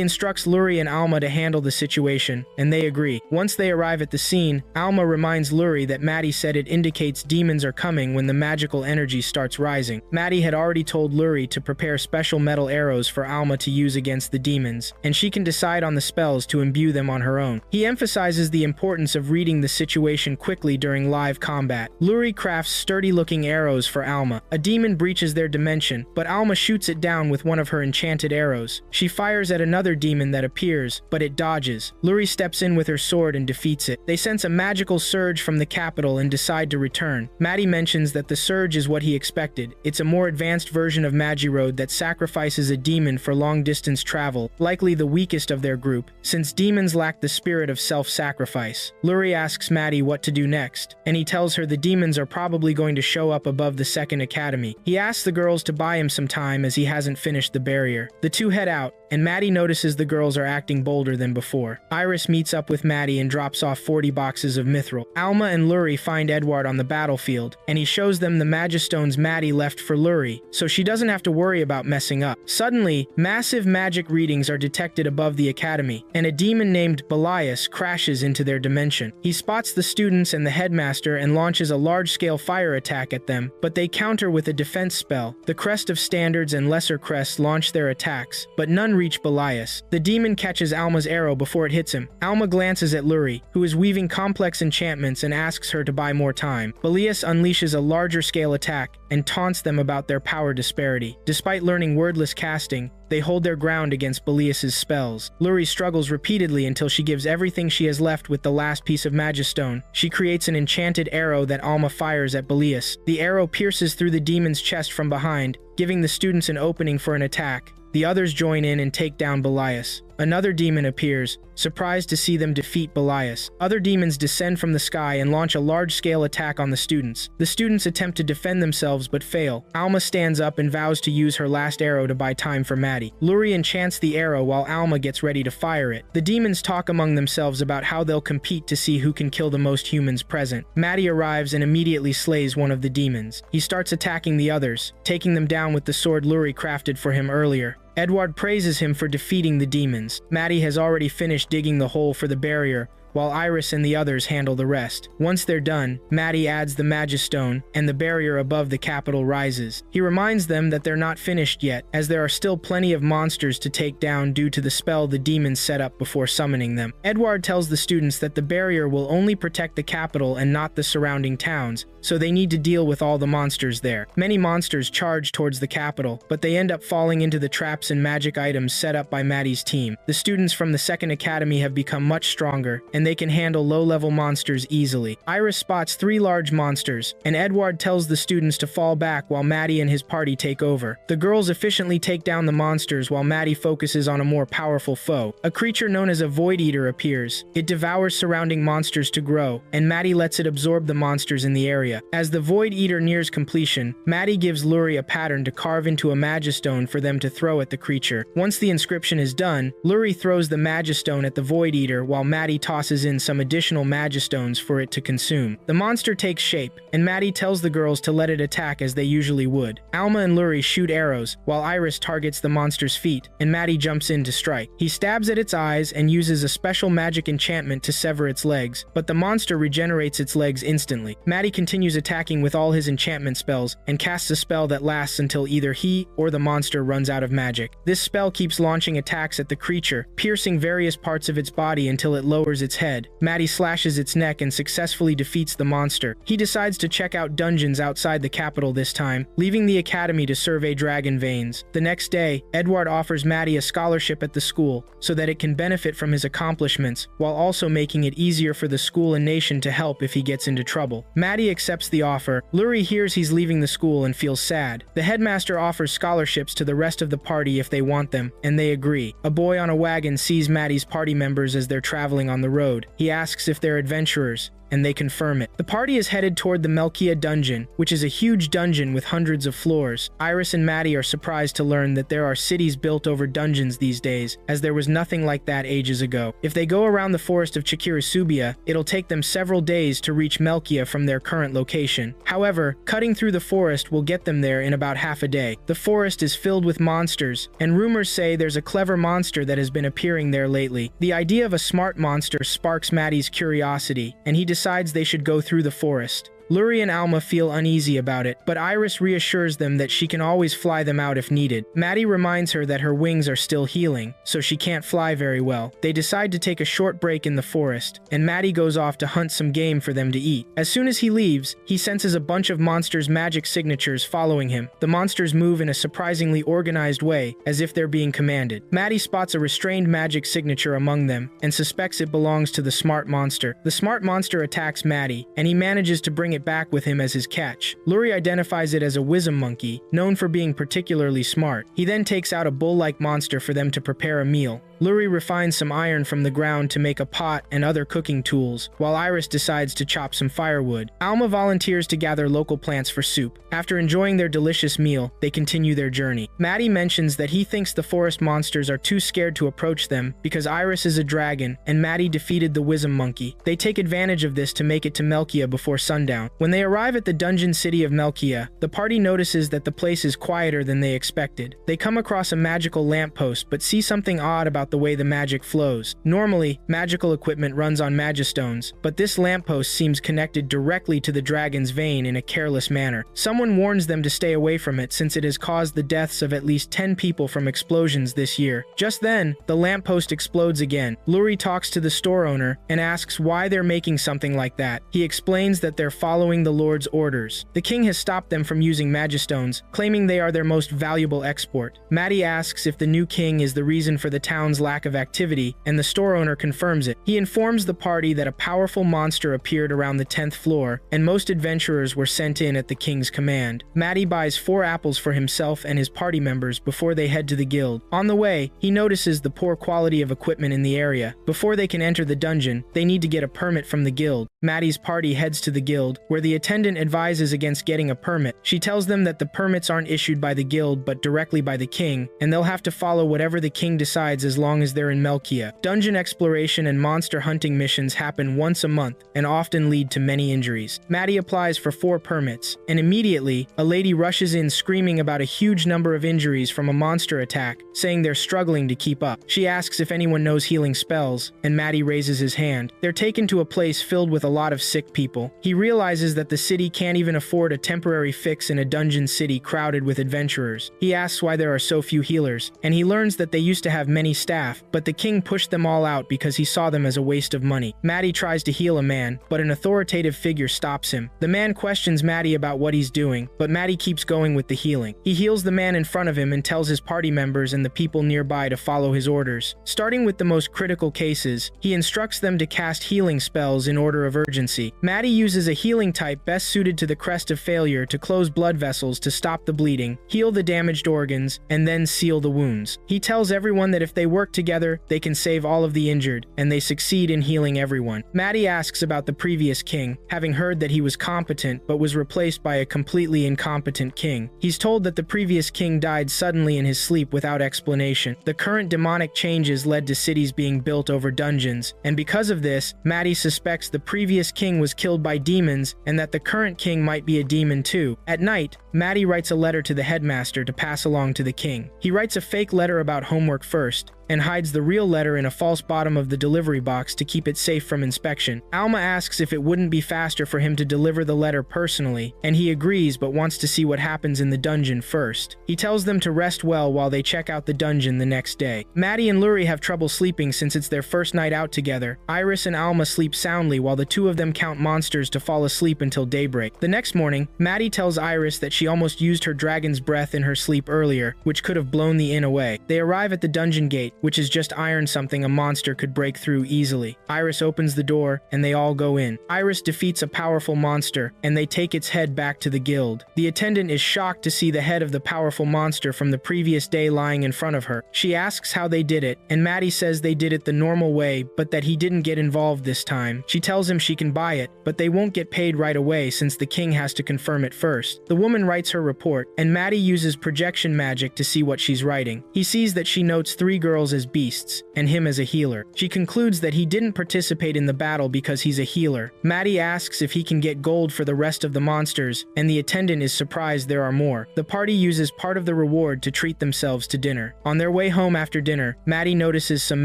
instructs Lurie and Alma to handle the situation, and they agree. Once they arrive at the scene, Alma reminds Lurie that Matty said it indicates demons are coming when the magical energy starts rising. Matty had already told Lurie to prepare special metal arrows for Alma to use against the demons, and she can decide on the spells to imbue them on her own. He emphasizes the importance of reading the situation quickly during live combat. Lurie crafts sturdy-looking arrows for Alma. A demon breaches their dimension, but Alma shoots it down with one of her enchanted arrows. She fires at another demon that appears, but it dodges. Lurie steps in with her sword and defeats it. They sense a magical surge from the capital and decide to return. Matty mentions that the surge is what he expected. It's a more advanced version of Magi-Road that sacrifices a demon for long-distance travel, likely the weakest of their group, since demons lack the spirit of self-sacrifice. Lurie asks Matty what to do next, and he tells her the demons are probably going to show up above the Second Academy. He asks the girls to buy him some time as he hasn't finished the barrier. The two head out, and Maddie notices the girls are acting bolder than before. Iris meets up with Maddie and drops off 40 boxes of mithril. Alma and Lurie find Edward on the battlefield, and he shows them the Magistones Maddie left for Lurie, so she doesn't have to worry about messing up. Suddenly, massive magic readings are detected above the academy, and a demon named Gaius crashes into their dimension. He spots the students and the headmaster and launches a large-scale fire attack at them, but they counter with a defense spell. The Crest of Standards and Lesser Crests launch their attacks, but none reach Gaius. The demon catches Alma's arrow before it hits him. Alma glances at Lurie, who is weaving complex enchantments, and asks her to buy more time. Gaius unleashes a larger-scale attack and taunts them about their power disparity. Despite learning wordless casting, they hold their ground against Gaius's spells. Lurie struggles repeatedly until she gives everything she has left with the last piece of Magistone. She creates an enchanted arrow that Alma fires at Gaius. The arrow pierces through the demon's chest from behind, giving the students an opening for an attack. The others join in and take down Gaius. Another demon appears, surprised to see them defeat Gaius. Other demons descend from the sky and launch a large-scale attack on the students. The students attempt to defend themselves but fail. Alma stands up and vows to use her last arrow to buy time for Maddie. Lurie enchants the arrow while Alma gets ready to fire it. The demons talk among themselves about how they'll compete to see who can kill the most humans present. Maddie arrives and immediately slays one of the demons. He starts attacking the others, taking them down with the sword Lurie crafted for him earlier. Edward praises him for defeating the demons. Maddie has already finished digging the hole for the barrier, while Iris and the others handle the rest. Once they're done, Maddie adds the Magistone, and the barrier above the capital rises. He reminds them that they're not finished yet, as there are still plenty of monsters to take down due to the spell the demons set up before summoning them. Edward tells the students that the barrier will only protect the capital and not the surrounding towns, so they need to deal with all the monsters there. Many monsters charge towards the capital, but they end up falling into the traps and magic items set up by Maddie's team. The students from the Second Academy have become much stronger, and they can handle low-level monsters easily. Iris spots 3 large monsters, and Edward tells the students to fall back while Maddie and his party take over. The girls efficiently take down the monsters while Maddie focuses on a more powerful foe. A creature known as a Void Eater appears. It devours surrounding monsters to grow, and Maddie lets it absorb the monsters in the area. As the Void Eater nears completion, Maddie gives Lurie a pattern to carve into a Magistone for them to throw at the creature. Once the inscription is done, Lurie throws the Magistone at the Void Eater while Maddie tosses in some additional Magistones for it to consume. The monster takes shape, and Maddie tells the girls to let it attack as they usually would. Alma and Lurie shoot arrows, while Iris targets the monster's feet, and Maddie jumps in to strike. He stabs at its eyes and uses a special magic enchantment to sever its legs, but the monster regenerates its legs instantly. Maddie continues attacking with all his enchantment spells, and casts a spell that lasts until either he or the monster runs out of magic. This spell keeps launching attacks at the creature, piercing various parts of its body until it lowers its head. Maddie slashes its neck and successfully defeats the monster. He decides to check out dungeons outside the capital this time, leaving the academy to survey dragon veins. The next day, Edward offers Maddie a scholarship at the school so that it can benefit from his accomplishments, while also making it easier for the school and nation to help if he gets into trouble. Maddie accepts the offer. Lurie hears he's leaving the school and feels sad. The headmaster offers scholarships to the rest of the party if they want them, and they agree. A boy on a wagon sees Maddie's party members as they're traveling on the road. He asks if they're adventurers, and they confirm it. The party is headed toward the Melkia dungeon, which is a huge dungeon with hundreds of floors. Iris and Maddie are surprised to learn that there are cities built over dungeons these days, as there was nothing like that ages ago. If they go around the forest of Chikirasubia, it'll take them several days to reach Melkia from their current location. However, cutting through the forest will get them there in about half a day. The forest is filled with monsters, and rumors say there's a clever monster that has been appearing there lately. The idea of a smart monster sparks Maddie's curiosity, and he decides they should go through the forest. Lurie and Alma feel uneasy about it, but Iris reassures them that she can always fly them out if needed. Maddie reminds her that her wings are still healing, so she can't fly very well. They decide to take a short break in the forest, and Maddie goes off to hunt some game for them to eat. As soon as he leaves, he senses a bunch of monsters' magic signatures following him. The monsters move in a surprisingly organized way, as if they're being commanded. Maddie spots a restrained magic signature among them, and suspects it belongs to the smart monster. The smart monster attacks Maddie, and he manages to bring it back with him as his catch. Lurie identifies it as a wisdom monkey, known for being particularly smart. He then takes out a bull-like monster for them to prepare a meal. Luri refines some iron from the ground to make a pot and other cooking tools, while Iris decides to chop some firewood. Alma volunteers to gather local plants for soup. After enjoying their delicious meal, they continue their journey. Maddie mentions that he thinks the forest monsters are too scared to approach them because Iris is a dragon and Maddie defeated the Wisdom Monkey. They take advantage of this to make it to Melkia before sundown. When they arrive at the dungeon city of Melkia, the party notices that the place is quieter than they expected. They come across a magical lamppost but see something odd about the way the magic flows. Normally, magical equipment runs on magistones, but this lamppost seems connected directly to the dragon's vein in a careless manner. Someone warns them to stay away from it since it has caused the deaths of at least 10 people from explosions this year. Just then, the lamppost explodes again. Luri talks to the store owner and asks why they're making something like that. He explains that they're following the Lord's orders. The king has stopped them from using magistones, claiming they are their most valuable export. Maddie asks if the new king is the reason for the town's lack of activity, and the store owner confirms it. He informs the party that a powerful monster appeared around the 10th floor, and most adventurers were sent in at the king's command. Maddie buys 4 apples for himself and his party members before they head to the guild. On the way, he notices the poor quality of equipment in the area. Before they can enter the dungeon, they need to get a permit from the guild. Maddie's party heads to the guild, where the attendant advises against getting a permit. She tells them that the permits aren't issued by the guild but directly by the king, and they'll have to follow whatever the king decides as long as they're in Melkia. Dungeon exploration and monster hunting missions happen once a month and often lead to many injuries. Maddie applies for 4 permits, and immediately, a lady rushes in screaming about a huge number of injuries from a monster attack, saying they're struggling to keep up. She asks if anyone knows healing spells, and Maddie raises his hand. They're taken to a place filled with a lot of sick people. He realizes that the city can't even afford a temporary fix in a dungeon city crowded with adventurers. He asks why there are so few healers, and he learns that they used to have many staff, but the king pushed them all out because he saw them as a waste of money. Maddie tries to heal a man, but an authoritative figure stops him. The man questions Maddie about what he's doing, but Maddie keeps going with the healing. He heals the man in front of him and tells his party members and the people nearby to follow his orders. Starting with the most critical cases, he instructs them to cast healing spells in order of urgency. Maddie uses a healing type best suited to the Crest of Failure to close blood vessels to stop the bleeding, heal the damaged organs, and then seal the wounds. He tells everyone that if they work together, they can save all of the injured, and they succeed in healing everyone. Maddie asks about the previous king, having heard that he was competent but was replaced by a completely incompetent king. He's told that the previous king died suddenly in his sleep without explanation. The current demonic changes led to cities being built over dungeons, and because of this, Maddie suspects the previous king was killed by demons and that the current king might be a demon too. At night, Maddie writes a letter to the headmaster to pass along to the king. He writes a fake letter about homework first, and hides the real letter in a false bottom of the delivery box to keep it safe from inspection. Alma asks if it wouldn't be faster for him to deliver the letter personally, and he agrees but wants to see what happens in the dungeon first. He tells them to rest well while they check out the dungeon the next day. Maddie and Luri have trouble sleeping since it's their first night out together. Iris and Alma sleep soundly while the two of them count monsters to fall asleep until daybreak. The next morning, Maddie tells Iris that she almost used her dragon's breath in her sleep earlier, which could have blown the inn away. They arrive at the dungeon gate, which is just iron something a monster could break through easily. Iris opens the door, and they all go in. Iris defeats a powerful monster, and they take its head back to the guild. The attendant is shocked to see the head of the powerful monster from the previous day lying in front of her. She asks how they did it, and Maddie says they did it the normal way, but that he didn't get involved this time. She tells him she can buy it, but they won't get paid right away since the king has to confirm it first. The woman writes her report, and Maddie uses projection magic to see what she's writing. He sees that she notes 3 girls as beasts, and him as a healer. She concludes that he didn't participate in the battle because he's a healer. Maddie asks if he can get gold for the rest of the monsters, and the attendant is surprised there are more. The party uses part of the reward to treat themselves to dinner. On their way home after dinner, Maddie notices some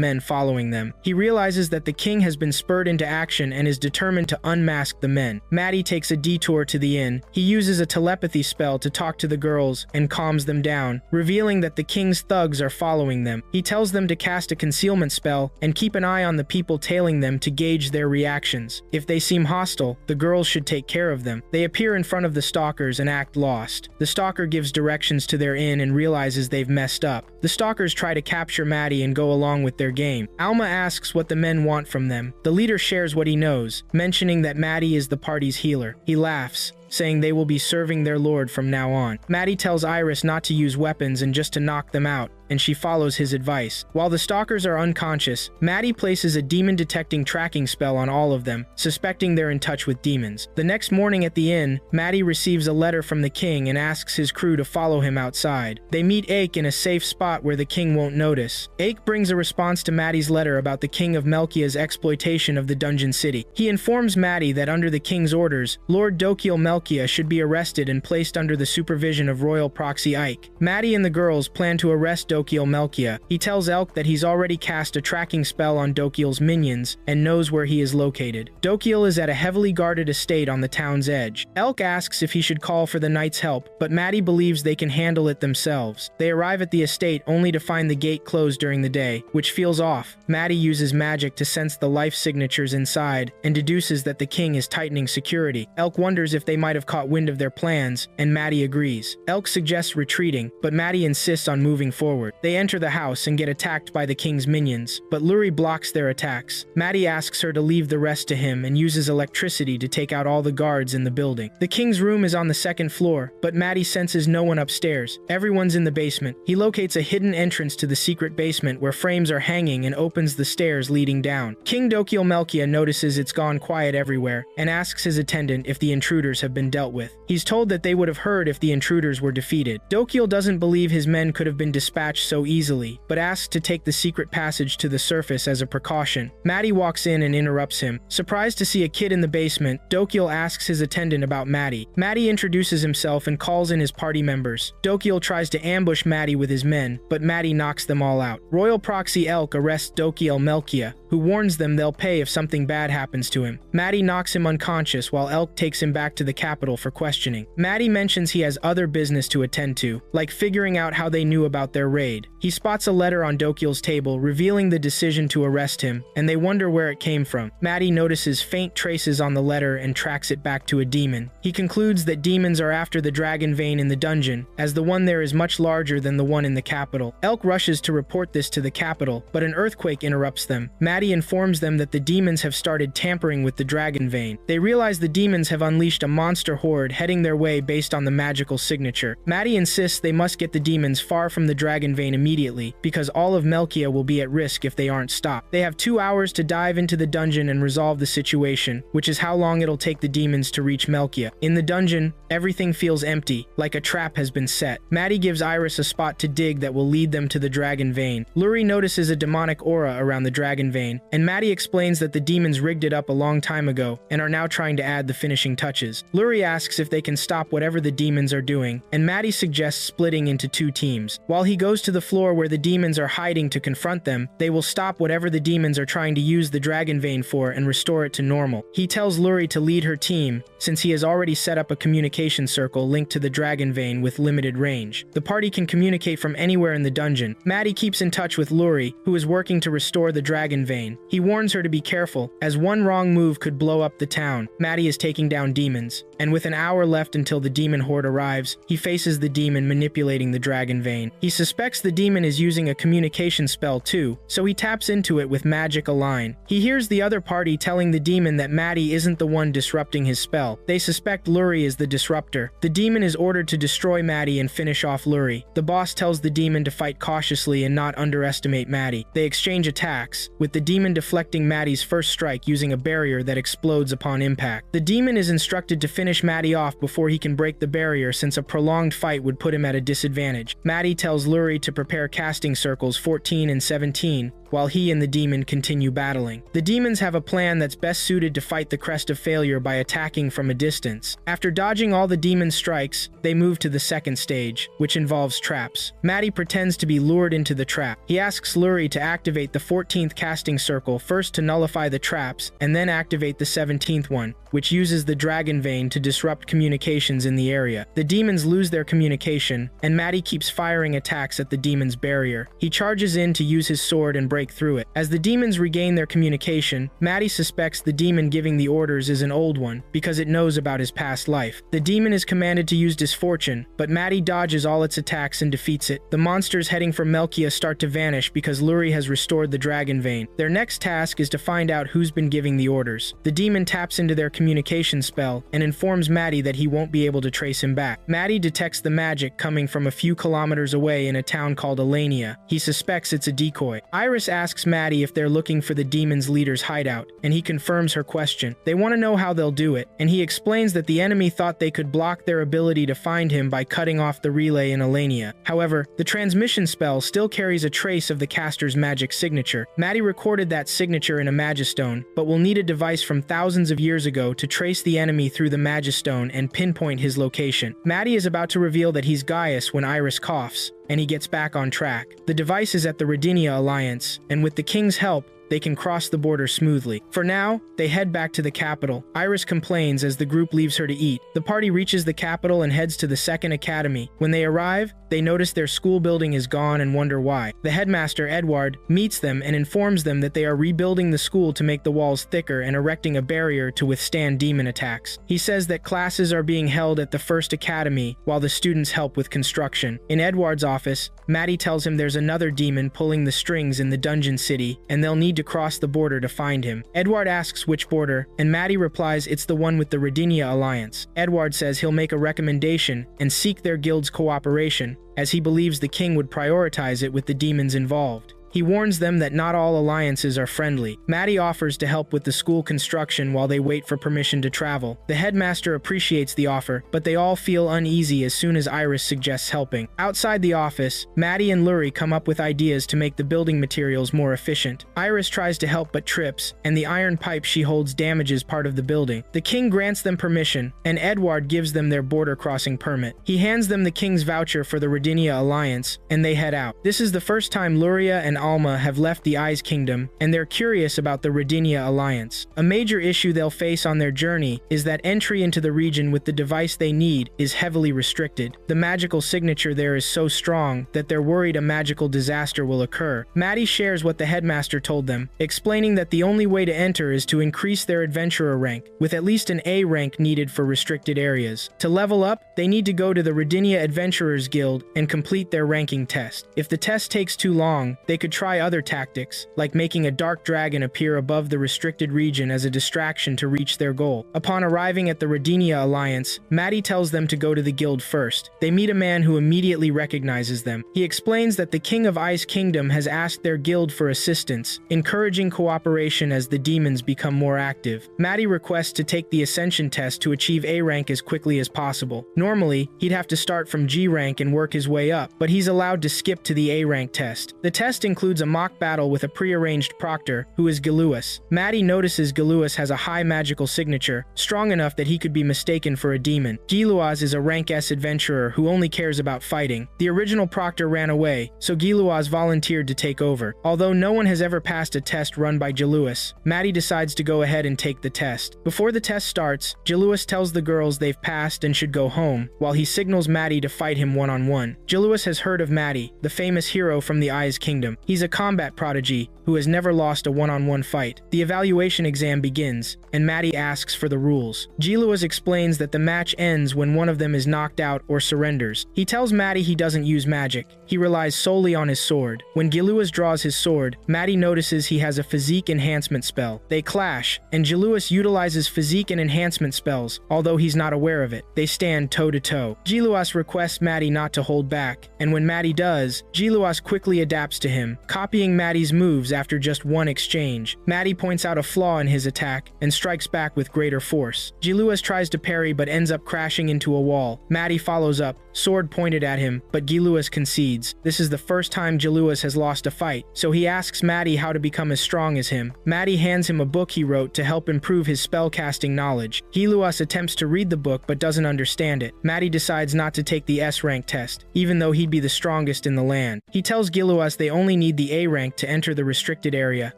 men following them. He realizes that the king has been spurred into action and is determined to unmask the men. Maddie takes a detour to the inn. He uses a telepathy spell to talk to the girls and calms them down, revealing that the king's thugs are following them. He tells them to cast a concealment spell and keep an eye on the people tailing them to gauge their reactions. If they seem hostile, the girls should take care of them. They appear in front of the stalkers and act lost. The stalker gives directions to their inn and realizes they've messed up. The stalkers try to capture Maddie and go along with their game. Alma asks what the men want from them. The leader shares what he knows, mentioning that Maddie is the party's healer. He laughs, saying they will be serving their lord from now on. Maddie tells Iris not to use weapons and just to knock them out, and she follows his advice. While the stalkers are unconscious, Maddie places a demon-detecting tracking spell on all of them, suspecting they're in touch with demons. The next morning at the inn, Maddie receives a letter from the king and asks his crew to follow him outside. They meet Ake in a safe spot where the king won't notice. Ake brings a response to Maddie's letter about the king of Melchia's exploitation of the dungeon city. He informs Maddie that under the king's orders, Lord Dokiel Melchia should be arrested and placed under the supervision of royal proxy Ike. Maddie and the girls plan to arrest Dokiel Melchia. He tells Elk that he's already cast a tracking spell on Dokiel's minions and knows where he is located. Dokiel is at a heavily guarded estate on the town's edge. Elk asks if he should call for the knight's help, but Maddie believes they can handle it themselves. They arrive at the estate only to find the gate closed during the day, which feels off. Maddie uses magic to sense the life signatures inside and deduces that the king is tightening security. Elk wonders if they might have caught wind of their plans, and Maddie agrees. Elk suggests retreating, but Maddie insists on moving forward. They enter the house and get attacked by the king's minions, but Lurie blocks their attacks. Maddie asks her to leave the rest to him and uses electricity to take out all the guards in the building. The king's room is on the second floor, but Maddie senses no one upstairs. Everyone's in the basement. He locates a hidden entrance to the secret basement where frames are hanging and opens the stairs leading down. King Dokiel Melchia notices it's gone quiet everywhere and asks his attendant if the intruders have been dealt with. He's told that they would have heard if the intruders were defeated. Dokiel doesn't believe his men could have been dispatched so easily, but asks to take the secret passage to the surface as a precaution. Maddie walks in and interrupts him. Surprised to see a kid in the basement, Dokiel asks his attendant about Maddie. Maddie introduces himself and calls in his party members. Dokiel tries to ambush Maddie with his men, but Maddie knocks them all out. Royal Proxy Elk arrests Dokiel Melchia, who warns them they'll pay if something bad happens to him. Maddie knocks him unconscious while Elk takes him back to the capital for questioning. Maddie mentions he has other business to attend to, like figuring out how they knew about their raid. He spots a letter on Dokiel's table revealing the decision to arrest him, and they wonder where it came from. Maddie notices faint traces on the letter and tracks it back to a demon. He concludes that demons are after the dragon vein in the dungeon, as the one there is much larger than the one in the capital. Elk rushes to report this to the capital, but an earthquake interrupts them. Maddie informs them that the demons have started tampering with the dragon vein. They realize the demons have unleashed a monster horde heading their way based on the magical signature. Maddie insists they must get the demons far from the dragon vein immediately, because all of Melchia will be at risk if they aren't stopped. They have 2 hours to dive into the dungeon and resolve the situation, which is how long it'll take the demons to reach Melchia. In the dungeon, everything feels empty, like a trap has been set. Maddie gives Iris a spot to dig that will lead them to the dragon vein. Lurie notices a demonic aura around the dragon vein, and Maddie explains that the demons rigged it up a long time ago and are now trying to add the finishing touches. Lurie asks if they can stop whatever the demons are doing, and Maddie suggests splitting into 2 teams. While he goes to the floor where the demons are hiding to confront them, they will stop whatever the demons are trying to use the dragon vein for and restore it to normal. He tells Lurie to lead her team, since he has already set up a communication circle linked to the dragon vein with limited range. The party can communicate from anywhere in the dungeon. Maddie keeps in touch with Lurie, who is working to restore the dragon vein. He warns her to be careful, as one wrong move could blow up the town. Maddie is taking down demons, and with an hour left until the demon horde arrives, he faces the demon manipulating the dragon vein. He suspects the demon is using a communication spell too, so he taps into it with magic align. He hears the other party telling the demon that Maddie isn't the one disrupting his spell. They suspect Lurie is the disruptor. The demon is ordered to destroy Maddie and finish off Lurie. The boss tells the demon to fight cautiously and not underestimate Maddie. They exchange attacks, with the demon deflecting Maddie's first strike using a barrier that explodes upon impact. The demon is instructed to finish Maddie off before he can break the barrier, since a prolonged fight would put him at a disadvantage. Maddie tells Lurie to prepare casting circles 14 and 17, while he and the demon continue battling. The demons have a plan that's best suited to fight the Crest of Failure by attacking from a distance. After dodging all the demon strikes, they move to the second stage, which involves traps. Maddie pretends to be lured into the trap. He asks Lurie to activate the 14th casting circle first to nullify the traps, and then activate the 17th one, which uses the dragon vein to disrupt communications in the area. The demons lose their communication, and Maddie keeps firing attacks at the demon's barrier. He charges in to use his sword and break break through it. As the demons regain their communication, Maddie suspects the demon giving the orders is an old one because it knows about his past life. The demon is commanded to use Disfortune, but Maddie dodges all its attacks and defeats it. The monsters heading for Melkia start to vanish because Luri has restored the dragon vein. Their next task is to find out who's been giving the orders. The demon taps into their communication spell and informs Maddie that he won't be able to trace him back. Maddie detects the magic coming from a few kilometers away in a town called Elania. He suspects it's a decoy. Iris asks Maddie if they're looking for the demon's leader's hideout, and he confirms her question. They want to know how they'll do it, and he explains that the enemy thought they could block their ability to find him by cutting off the relay in Elania. However, the transmission spell still carries a trace of the caster's magic signature. Maddie recorded that signature in a Magistone, but will need a device from thousands of years ago to trace the enemy through the Magistone and pinpoint his location. Maddie is about to reveal that he's Gaius when Iris coughs, and he gets back on track. The device is at the Rodinia Alliance, and with the king's help, they can cross the border smoothly. For now, they head back to the capital. Iris complains as the group leaves her to eat. The party reaches the capital and heads to the second academy. When they arrive, they notice their school building is gone and wonder why. The headmaster, Edward, meets them and informs them that they are rebuilding the school to make the walls thicker and erecting a barrier to withstand demon attacks. He says that classes are being held at the first academy while the students help with construction. In Edward's office, Maddie tells him there's another demon pulling the strings in the dungeon city, and they'll need to cross the border to find him. Edward asks which border, and Maddie replies it's the one with the Rodinia Alliance. Edward says he'll make a recommendation and seek their guild's cooperation, as he believes the king would prioritize it with the demons involved. He warns them that not all alliances are friendly. Maddie offers to help with the school construction while they wait for permission to travel. The headmaster appreciates the offer, but they all feel uneasy as soon as Iris suggests helping. Outside the office, Maddie and Luri come up with ideas to make the building materials more efficient. Iris tries to help but trips, and the iron pipe she holds damages part of the building. The king grants them permission, and Edward gives them their border crossing permit. He hands them the king's voucher for the Rodinia Alliance, and they head out. This is the first time Luria and Alma have left the Ice Kingdom, and they're curious about the Rodinia Alliance. A major issue they'll face on their journey is that entry into the region with the device they need is heavily restricted. The magical signature there is so strong that they're worried a magical disaster will occur. Maddie shares what the headmaster told them, explaining that the only way to enter is to increase their adventurer rank, with at least an A rank needed for restricted areas. To level up, they need to go to the Rodinia Adventurers Guild and complete their ranking test. If the test takes too long, they could try other tactics, like making a dark dragon appear above the restricted region as a distraction to reach their goal. Upon arriving at the Rodinia Alliance, Maddie tells them to go to the guild first. They meet a man who immediately recognizes them. He explains that the King of Ice Kingdom has asked their guild for assistance, encouraging cooperation as the demons become more active. Maddie requests to take the Ascension test to achieve A rank as quickly as possible. Normally, he'd have to start from G rank and work his way up, but he's allowed to skip to the A rank test. The test includes a mock battle with a prearranged proctor, who is Gaius. Maddie notices Gaius has a high magical signature, strong enough that he could be mistaken for a demon. Gaius is a rank S adventurer who only cares about fighting. The original proctor ran away, so Gaius volunteered to take over. Although no one has ever passed a test run by Gaius, Maddie decides to go ahead and take the test. Before the test starts, Gaius tells the girls they've passed and should go home, while he signals Maddie to fight him one-on-one. Gaius has heard of Maddie, the famous hero from the Ice Kingdom. He's a combat prodigy who has never lost a one-on-one fight. The evaluation exam begins, and Maddie asks for the rules. Gaius explains that the match ends when one of them is knocked out or surrenders. He tells Maddie he doesn't use magic. He relies solely on his sword. When Gaius draws his sword, Maddie notices he has a physique enhancement spell. They clash, and Gaius utilizes physique and enhancement spells, although he's not aware of it. They stand toe-to-toe. Gaius requests Maddie not to hold back, and when Maddie does, Gaius quickly adapts to him, copying Maddie's moves after just one exchange. Maddie points out a flaw in his attack and strikes back with greater force. Gaius tries to parry but ends up crashing into a wall. Maddie follows up, sword pointed at him, but Gaius concedes. This is the first time Gaius has lost a fight, so he asks Maddie how to become as strong as him. Maddie hands him a book he wrote to help improve his spellcasting knowledge. Gaius attempts to read the book but doesn't understand it. Maddie decides not to take the S rank test, even though he'd be the strongest in the land. He tells Gaius they only need the A rank to enter the restricted area,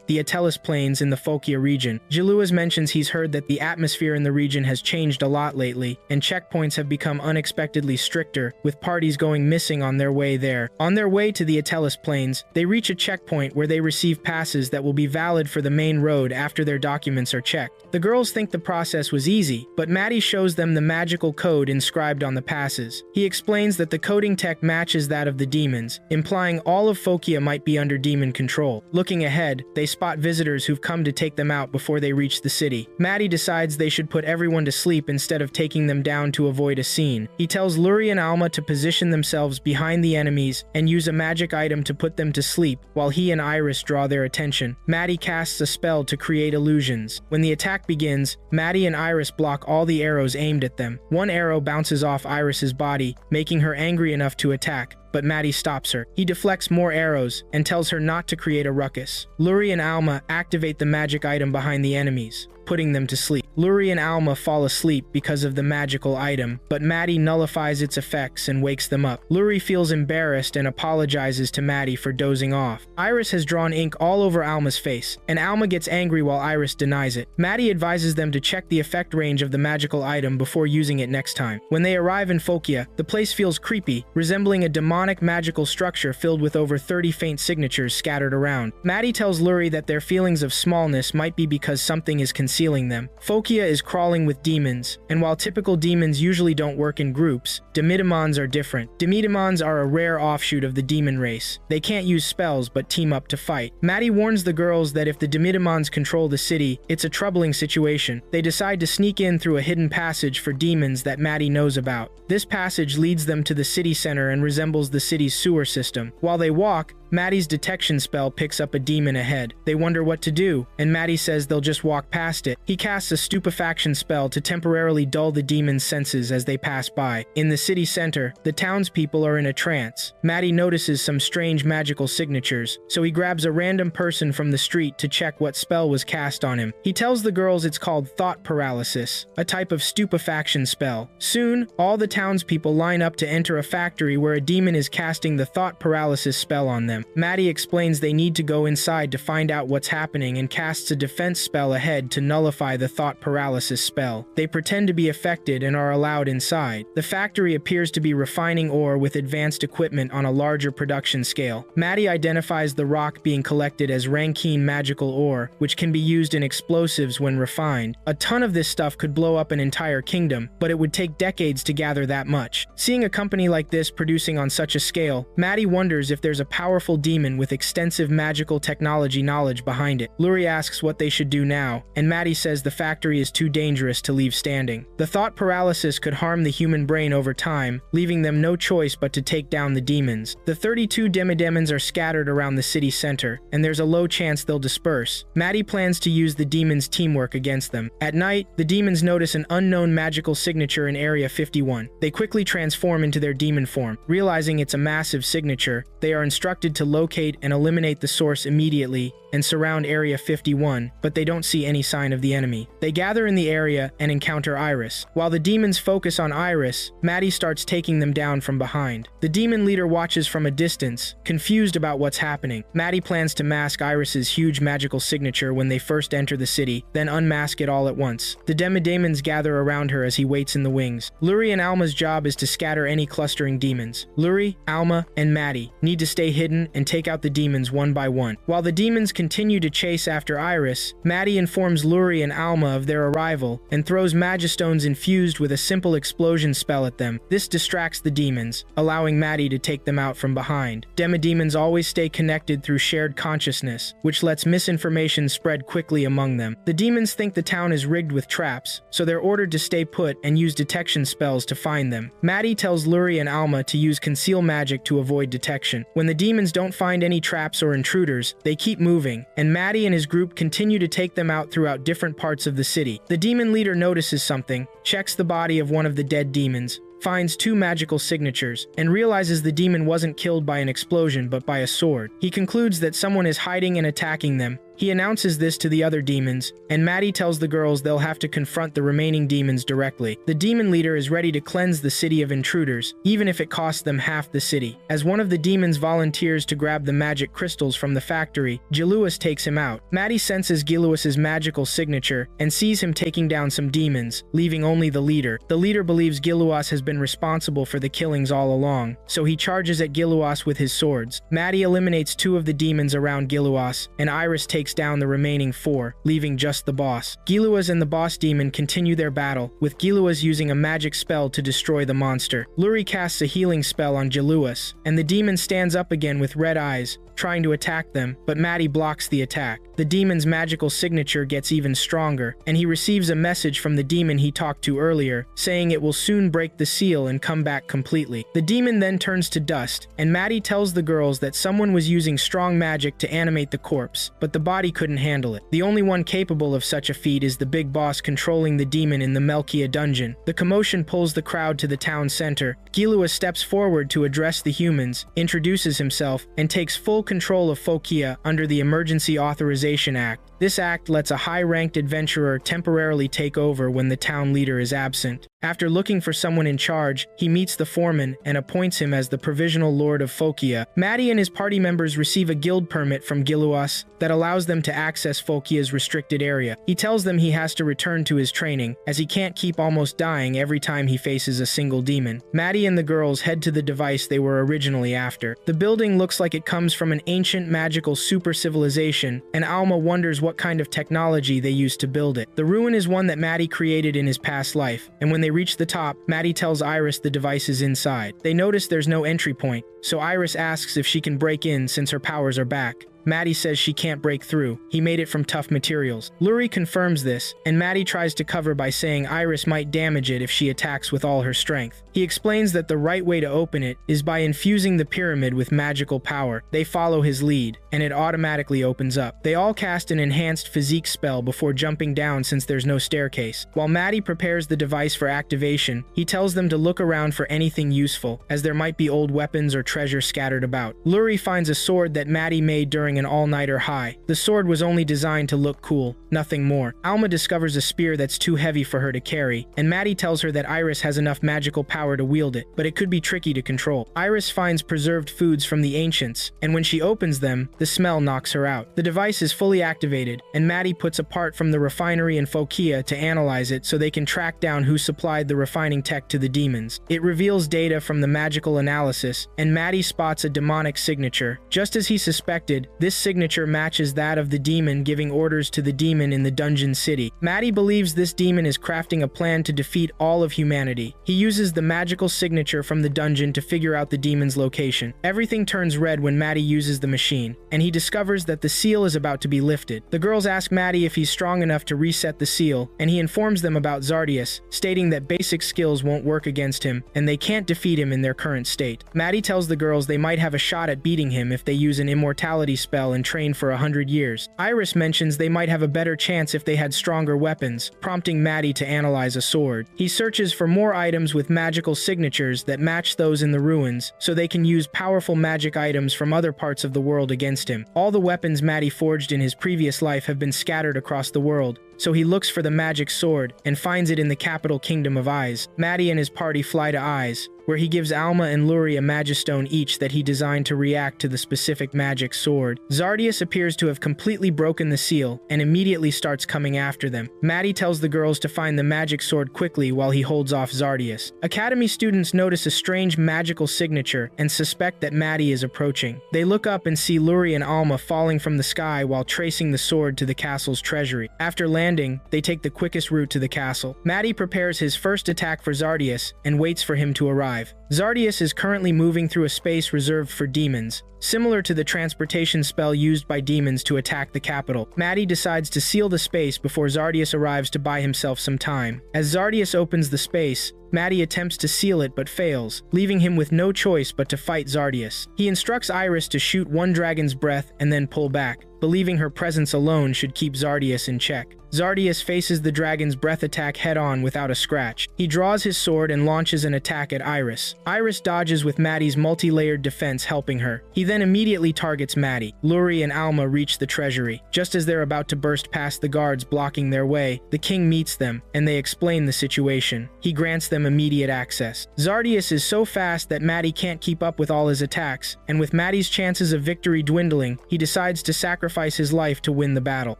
the Atellus Plains in the Folkia region. Gaius mentions he's heard that the atmosphere in the region has changed a lot lately, and checkpoints have become unexpectedly stricter winter, with parties going missing on their way there. On their way to the Atellus Plains, they reach a checkpoint where they receive passes that will be valid for the main road after their documents are checked. The girls think the process was easy, but Maddie shows them the magical code inscribed on the passes. He explains that the coding tech matches that of the demons, implying all of Focia might be under demon control. Looking ahead, they spot visitors who've come to take them out before they reach the city. Maddie decides they should put everyone to sleep instead of taking them down to avoid a scene. He tells Luri and Alma to position themselves behind the enemies and use a magic item to put them to sleep, while he and Iris draw their attention. Maddie casts a spell to create illusions. When the attack begins, Maddie and Iris block all the arrows aimed at them. One arrow bounces off Iris's body, making her angry enough to attack, but Maddie stops her. He deflects more arrows and tells her not to create a ruckus. Luri and Alma activate the magic item behind the enemies, putting them to sleep. Luri and Alma fall asleep because of the magical item, but Maddie nullifies its effects and wakes them up. Luri feels embarrassed and apologizes to Maddie for dozing off. Iris has drawn ink all over Alma's face, and Alma gets angry while Iris denies it. Maddie advises them to check the effect range of the magical item before using it next time. When they arrive in Focia, the place feels creepy, resembling a demonic magical structure filled with over 30 faint signatures scattered around. Maddie tells Luri that their feelings of smallness might be because something is concealing them. Focia is crawling with demons, and while typical demons usually don't work in groups, Demidemons are different. Demidemons are a rare offshoot of the demon race. They can't use spells but team up to fight. Maddie warns the girls that if the Demidemons control the city, it's a troubling situation. They decide to sneak in through a hidden passage for demons that Maddie knows about. This passage leads them to the city center and resembles the city's sewer system. While they walk, Maddie's detection spell picks up a demon ahead. They wonder what to do, and Maddie says they'll just walk past it. He casts a stupefaction spell to temporarily dull the demon's senses as they pass by. In the city center, the townspeople are in a trance. Maddie notices some strange magical signatures, so he grabs a random person from the street to check what spell was cast on him. He tells the girls it's called thought paralysis, a type of stupefaction spell. Soon, all the townspeople line up to enter a factory where a demon is casting the thought paralysis spell on them. Maddie explains they need to go inside to find out what's happening and casts a defense spell ahead to nullify the thought paralysis spell. They pretend to be affected and are allowed inside. The factory appears to be refining ore with advanced equipment on a larger production scale. Maddie identifies the rock being collected as Rankine magical ore, which can be used in explosives when refined. A ton of this stuff could blow up an entire kingdom, but it would take decades to gather that much. Seeing a company like this producing on such a scale, Maddie wonders if there's a powerful demon with extensive magical technology knowledge behind it. Luri asks what they should do now, and Maddie says the factory is too dangerous to leave standing. The thought paralysis could harm the human brain over time, leaving them no choice but to take down the demons. The 32 demidemons are scattered around the city center, and there's a low chance they'll disperse. Maddie plans to use the demons' teamwork against them. At night, the demons notice an unknown magical signature in Area 51. They quickly transform into their demon form. Realizing it's a massive signature, they are instructed to locate and eliminate the source immediately and surround Area 51, but they don't see any sign of the enemy. They gather in the area and encounter Iris. While the demons focus on Iris, Maddie starts taking them down from behind. The demon leader watches from a distance, confused about what's happening. Maddie plans to mask Iris's huge magical signature when they first enter the city, then unmask it all at once. The demidemons gather around her as he waits in the wings. Luri and Alma's job is to scatter any clustering demons. Luri, Alma, and Maddie need to stay hidden and take out the demons one by one. While the demons continue to chase after Iris, Maddie informs Luri and Alma of their arrival and throws magistones infused with a simple explosion spell at them. This distracts the demons, allowing Maddie to take them out from behind. Demidemons always stay connected through shared consciousness, which lets misinformation spread quickly among them. The demons think the town is rigged with traps, so they're ordered to stay put and use detection spells to find them. Maddie tells Luri and Alma to use conceal magic to avoid detection. When the demons don't find any traps or intruders, they keep moving, and Maddie and his group continue to take them out throughout different parts of the city. The demon leader notices something, checks the body of one of the dead demons, finds 2 magical signatures, and realizes the demon wasn't killed by an explosion but by a sword. He concludes that someone is hiding and attacking them, He announces this to the other demons, and Maddie tells the girls they'll have to confront the remaining demons directly. The demon leader is ready to cleanse the city of intruders, even if it costs them half the city. As one of the demons volunteers to grab the magic crystals from the factory, Gaius takes him out. Maddie senses Gaius's magical signature and sees him taking down some demons, leaving only the leader. The leader believes Gaius has been responsible for the killings all along, so he charges at Gaius with his swords. Maddie eliminates 2 of the demons around Gaius, and Iris takes down the remaining 4, leaving just the boss. Gaius and the boss demon continue their battle, with Gaius using a magic spell to destroy the monster. Luri casts a healing spell on Gaius, and the demon stands up again with red eyes, trying to attack them, but Maddie blocks the attack. The demon's magical signature gets even stronger, and he receives a message from the demon he talked to earlier, saying it will soon break the seal and come back completely. The demon then turns to dust, and Maddie tells the girls that someone was using strong magic to animate the corpse, but the body couldn't handle it. The only one capable of such a feat is the big boss controlling the demon in the Melkia dungeon. The commotion pulls the crowd to the town center. Gaius steps forward to address the humans, introduces himself, and takes full control of Fokia under the Emergency Authorization Act. This act lets a high-ranked adventurer temporarily take over when the town leader is absent. After looking for someone in charge, he meets the foreman and appoints him as the provisional lord of Fokia. Maddie and his party members receive a guild permit from Gaius that allows them to access Fokia's restricted area. He tells them he has to return to his training, as he can't keep almost dying every time he faces a single demon. Maddie and the girls head to the device they were originally after. The building looks like it comes from an ancient magical super civilization, and Alma wonders what kind of technology they used to build it. The ruin is one that Maddie created in his past life, and when they reach the top, Maddie tells Iris the device is inside. They notice there's no entry point, so Iris asks if she can break in since her powers are back. Maddie says she can't break through. He made it from tough materials. Luri confirms this, and Maddie tries to cover by saying Iris might damage it if she attacks with all her strength. He explains that the right way to open it is by infusing the pyramid with magical power. They follow his lead, and it automatically opens up. They all cast an enhanced physique spell before jumping down since there's no staircase. While Maddie prepares the device for activation, he tells them to look around for anything useful, as there might be old weapons or treasure scattered about. Luri finds a sword that Maddie made during an all-nighter high. The sword was only designed to look cool, nothing more. Alma discovers a spear that's too heavy for her to carry, and Maddie tells her that Iris has enough magical power to wield it, but it could be tricky to control. Iris finds preserved foods from the ancients, and when she opens them, the smell knocks her out. The device is fully activated, and Maddie puts a part from the refinery in Fokia to analyze it so they can track down who supplied the refining tech to the demons. It reveals data from the magical analysis, and Maddie spots a demonic signature. Just as he suspected, this signature matches that of the demon giving orders to the demon in the dungeon city. Maddie believes this demon is crafting a plan to defeat all of humanity. He uses the magical signature from the dungeon to figure out the demon's location. Everything turns red when Maddie uses the machine, and he discovers that the seal is about to be lifted. The girls ask Maddie if he's strong enough to reset the seal, and he informs them about Zardius, stating that basic skills won't work against him, and they can't defeat him in their current state. Maddie tells the girls they might have a shot at beating him if they use an immortality spell and train for 100 years. Iris mentions they might have a better chance if they had stronger weapons, prompting Maddie to analyze a sword. He searches for more items with magical signatures that match those in the ruins, so they can use powerful magic items from other parts of the world against him. All the weapons Maddie forged in his previous life have been scattered across the world, so he looks for the magic sword and finds it in the capital kingdom of Eyes. Maddie and his party fly to Eyes, where he gives Alma and Luri a magistone each that he designed to react to the specific magic sword. Zardius appears to have completely broken the seal and immediately starts coming after them. Maddie tells the girls to find the magic sword quickly while he holds off Zardius. Academy students notice a strange magical signature and suspect that Maddie is approaching. They look up and see Luri and Alma falling from the sky while tracing the sword to the castle's treasury. After landing, they take the quickest route to the castle. Maddie prepares his first attack for Zardius and waits for him to arrive. Zardius is currently moving through a space reserved for demons, similar to the transportation spell used by demons to attack the capital. Maddie decides to seal the space before Zardius arrives to buy himself some time. As Zardius opens the space, Maddie attempts to seal it but fails, leaving him with no choice but to fight Zardius. He instructs Iris to shoot one dragon's breath and then pull back, believing her presence alone should keep Zardius in check. Zardius faces the dragon's breath attack head-on without a scratch. He draws his sword and launches an attack at Iris. Iris dodges with Maddie's multi-layered defense helping her. He then immediately targets Maddie. Luri and Alma reach the treasury. Just as they're about to burst past the guards blocking their way, the king meets them, and they explain the situation. He grants them immediate access. Zardius is so fast that Maddie can't keep up with all his attacks, and with Maddie's chances of victory dwindling, he decides to sacrifice his life to win the battle.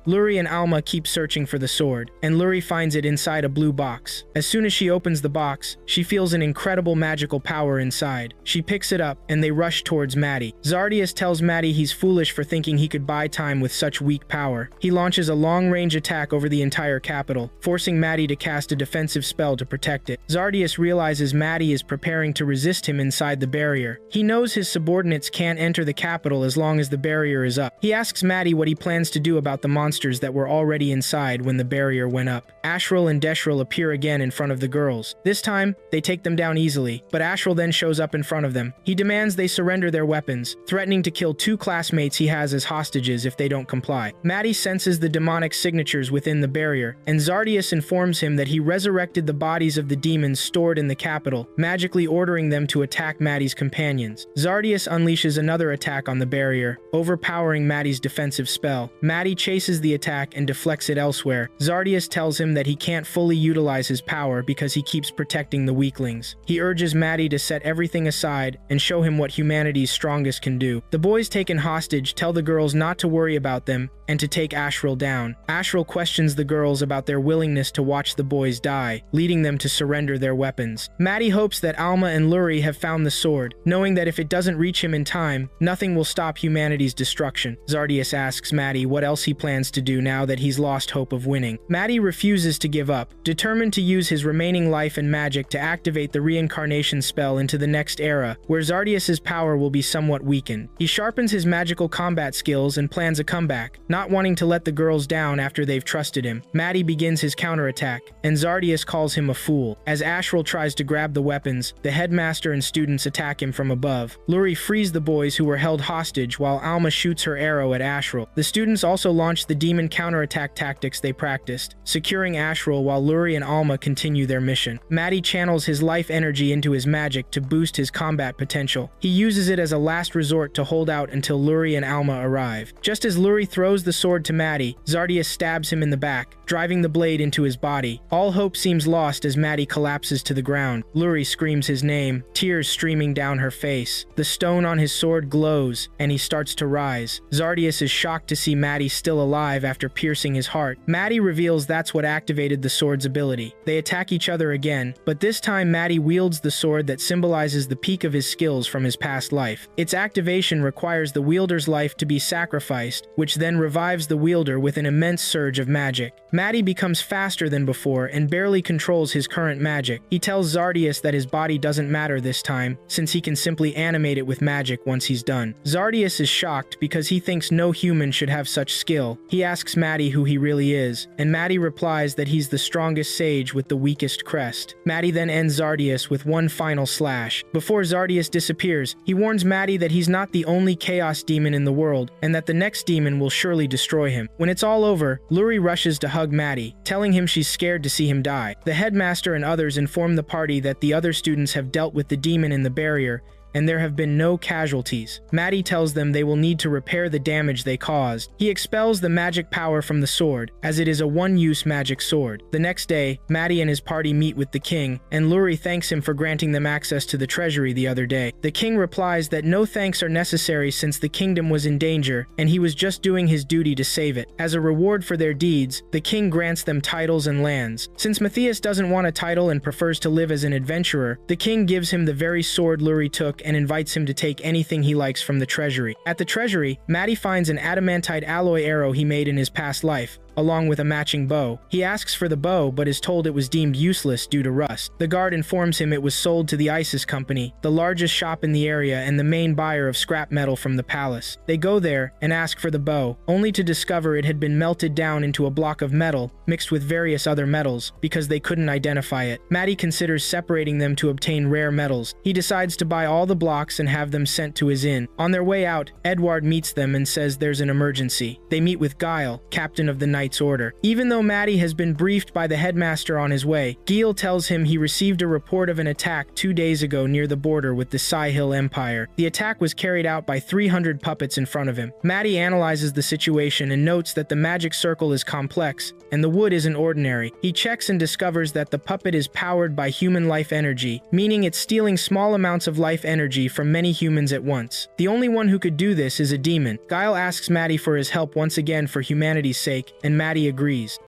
Luri and Alma keep searching for the sword, and Luri finds it inside a blue box. As soon as she opens the box, she feels an incredible magical power inside. She picks it up, and they rush towards Maddie. Zardius tells Maddie he's foolish for thinking he could buy time with such weak power. He launches a long-range attack over the entire capital, forcing Maddie to cast a defensive spell to protect it. Zardius realizes Maddie is preparing to resist him inside the barrier. He knows his subordinates can't enter the capital as long as the barrier is up. He asks Maddie what he plans to do about the monsters that were already inside when the barrier went up. Ashril and Deshril appear again in front of the girls. This time, they take them down easily, but Ashril then shows up in front of them. He demands they surrender their weapons, threatening to kill 2 classmates he has as hostages if they don't comply. Maddie senses the demonic signatures within the barrier, and Zardius informs him that he resurrected the bodies of the demons stored in the capital, magically ordering them to attack Maddie's companions. Zardius unleashes another attack on the barrier, overpowering Maddie's defensive spell. Maddie chases the attack and deflects it elsewhere. Zardius tells him that he can't fully utilize his power because he keeps protecting the weaklings. He urges Maddie to set everything aside and show him what humanity's strongest can do. The boys taken hostage tell the girls not to worry about them and to take Ashril down. Ashril questions the girls about their willingness to watch the boys die, leading them to surrender their weapons. Maddie hopes that Alma and Luri have found the sword, knowing that if it doesn't reach him in time, nothing will stop humanity's destruction. Zardius asks Maddie what else he plans to do now that he's lost hope of winning. Maddie refuses to give up, determined to use his remaining life and magic to activate the reincarnation spell into the next era, where Zardius's power will be somewhat weakened. He sharpens his magical combat skills and plans a comeback, not wanting to let the girls down after they've trusted him. Maddie begins his counterattack, and Zardius calls him a fool. As Ashril tries to grab the weapons, the headmaster and students attack him from above. Luri frees the boys who were held hostage while Alma shoots her arrow at Ashril. The students also launch the demon counterattack tactics they practiced, securing Ashril while Luri and Alma continue their mission. Maddie channels his life energy into his magic to boost his combat potential. He uses it as a last resort to hold out until Luri and Alma arrive. Just as Luri throws the sword to Maddie, Zardius stabs him in the back, driving the blade into his body. All hope seems lost as Maddie collapses to the ground. Luri screams his name, tears streaming down her face. The stone on his sword glows, and he starts to rise. Zardius is shocked to see Maddie still alive after piercing his heart. Maddie reveals that's what activated the sword's ability. They attack each other again, but this time Maddie wields the sword that symbolizes the peak of his skills from his past life. Its activation requires the wielder's life to be sacrificed, which then revives the wielder with an immense surge of magic. Maddie becomes faster than before and barely controls his current magic. He tells Zardius that his body doesn't matter this time, since he can simply animate it with magic once he's done. Zardius is shocked because he thinks no human should have such skill. He asks Maddie who he really is, and Maddie replies that he's the strongest sage with the weakest crest. Maddie then ends Zardius with one final slash. Before Zardius disappears, he warns Maddie that he's not the only chaos demon in the world, and that the next demon will surely destroy him. When it's all over, Luri rushes to hug Maddie, telling him she's scared to see him die. The headmaster and others inform the party that the other students have dealt with the demon in the barrier, and there have been no casualties. Maddie tells them they will need to repair the damage they caused. He expels the magic power from the sword, as it is a one-use magic sword. The next day, Maddie and his party meet with the king, and Luri thanks him for granting them access to the treasury the other day. The king replies that no thanks are necessary since the kingdom was in danger, and he was just doing his duty to save it. As a reward for their deeds, the king grants them titles and lands. Since Matias doesn't want a title and prefers to live as an adventurer, the king gives him the very sword Luri took and invites him to take anything he likes from the treasury. At the treasury, Maddie finds an adamantite alloy arrow he made in his past life, along with a matching bow. He asks for the bow, but is told it was deemed useless due to rust. The guard informs him it was sold to the Isis Company, the largest shop in the area and the main buyer of scrap metal from the palace. They go there and ask for the bow, only to discover it had been melted down into a block of metal, mixed with various other metals, because they couldn't identify it. Matty considers separating them to obtain rare metals. He decides to buy all the blocks and have them sent to his inn. On their way out, Edward meets them and says there's an emergency. They meet with Gaius, captain of the Knight's Order. Even though Matty has been briefed by the headmaster on his way, Gaius tells him he received a report of an attack 2 days ago near the border with the Hill Empire. The attack was carried out by 300 puppets in front of him. Matty analyzes the situation and notes that the magic circle is complex, and the wood isn't ordinary. He checks and discovers that the puppet is powered by human life energy, meaning it's stealing small amounts of life energy from many humans at once. The only one who could do this is a demon. Gaius asks Matty for his help once again for humanity's sake, and Matty agrees.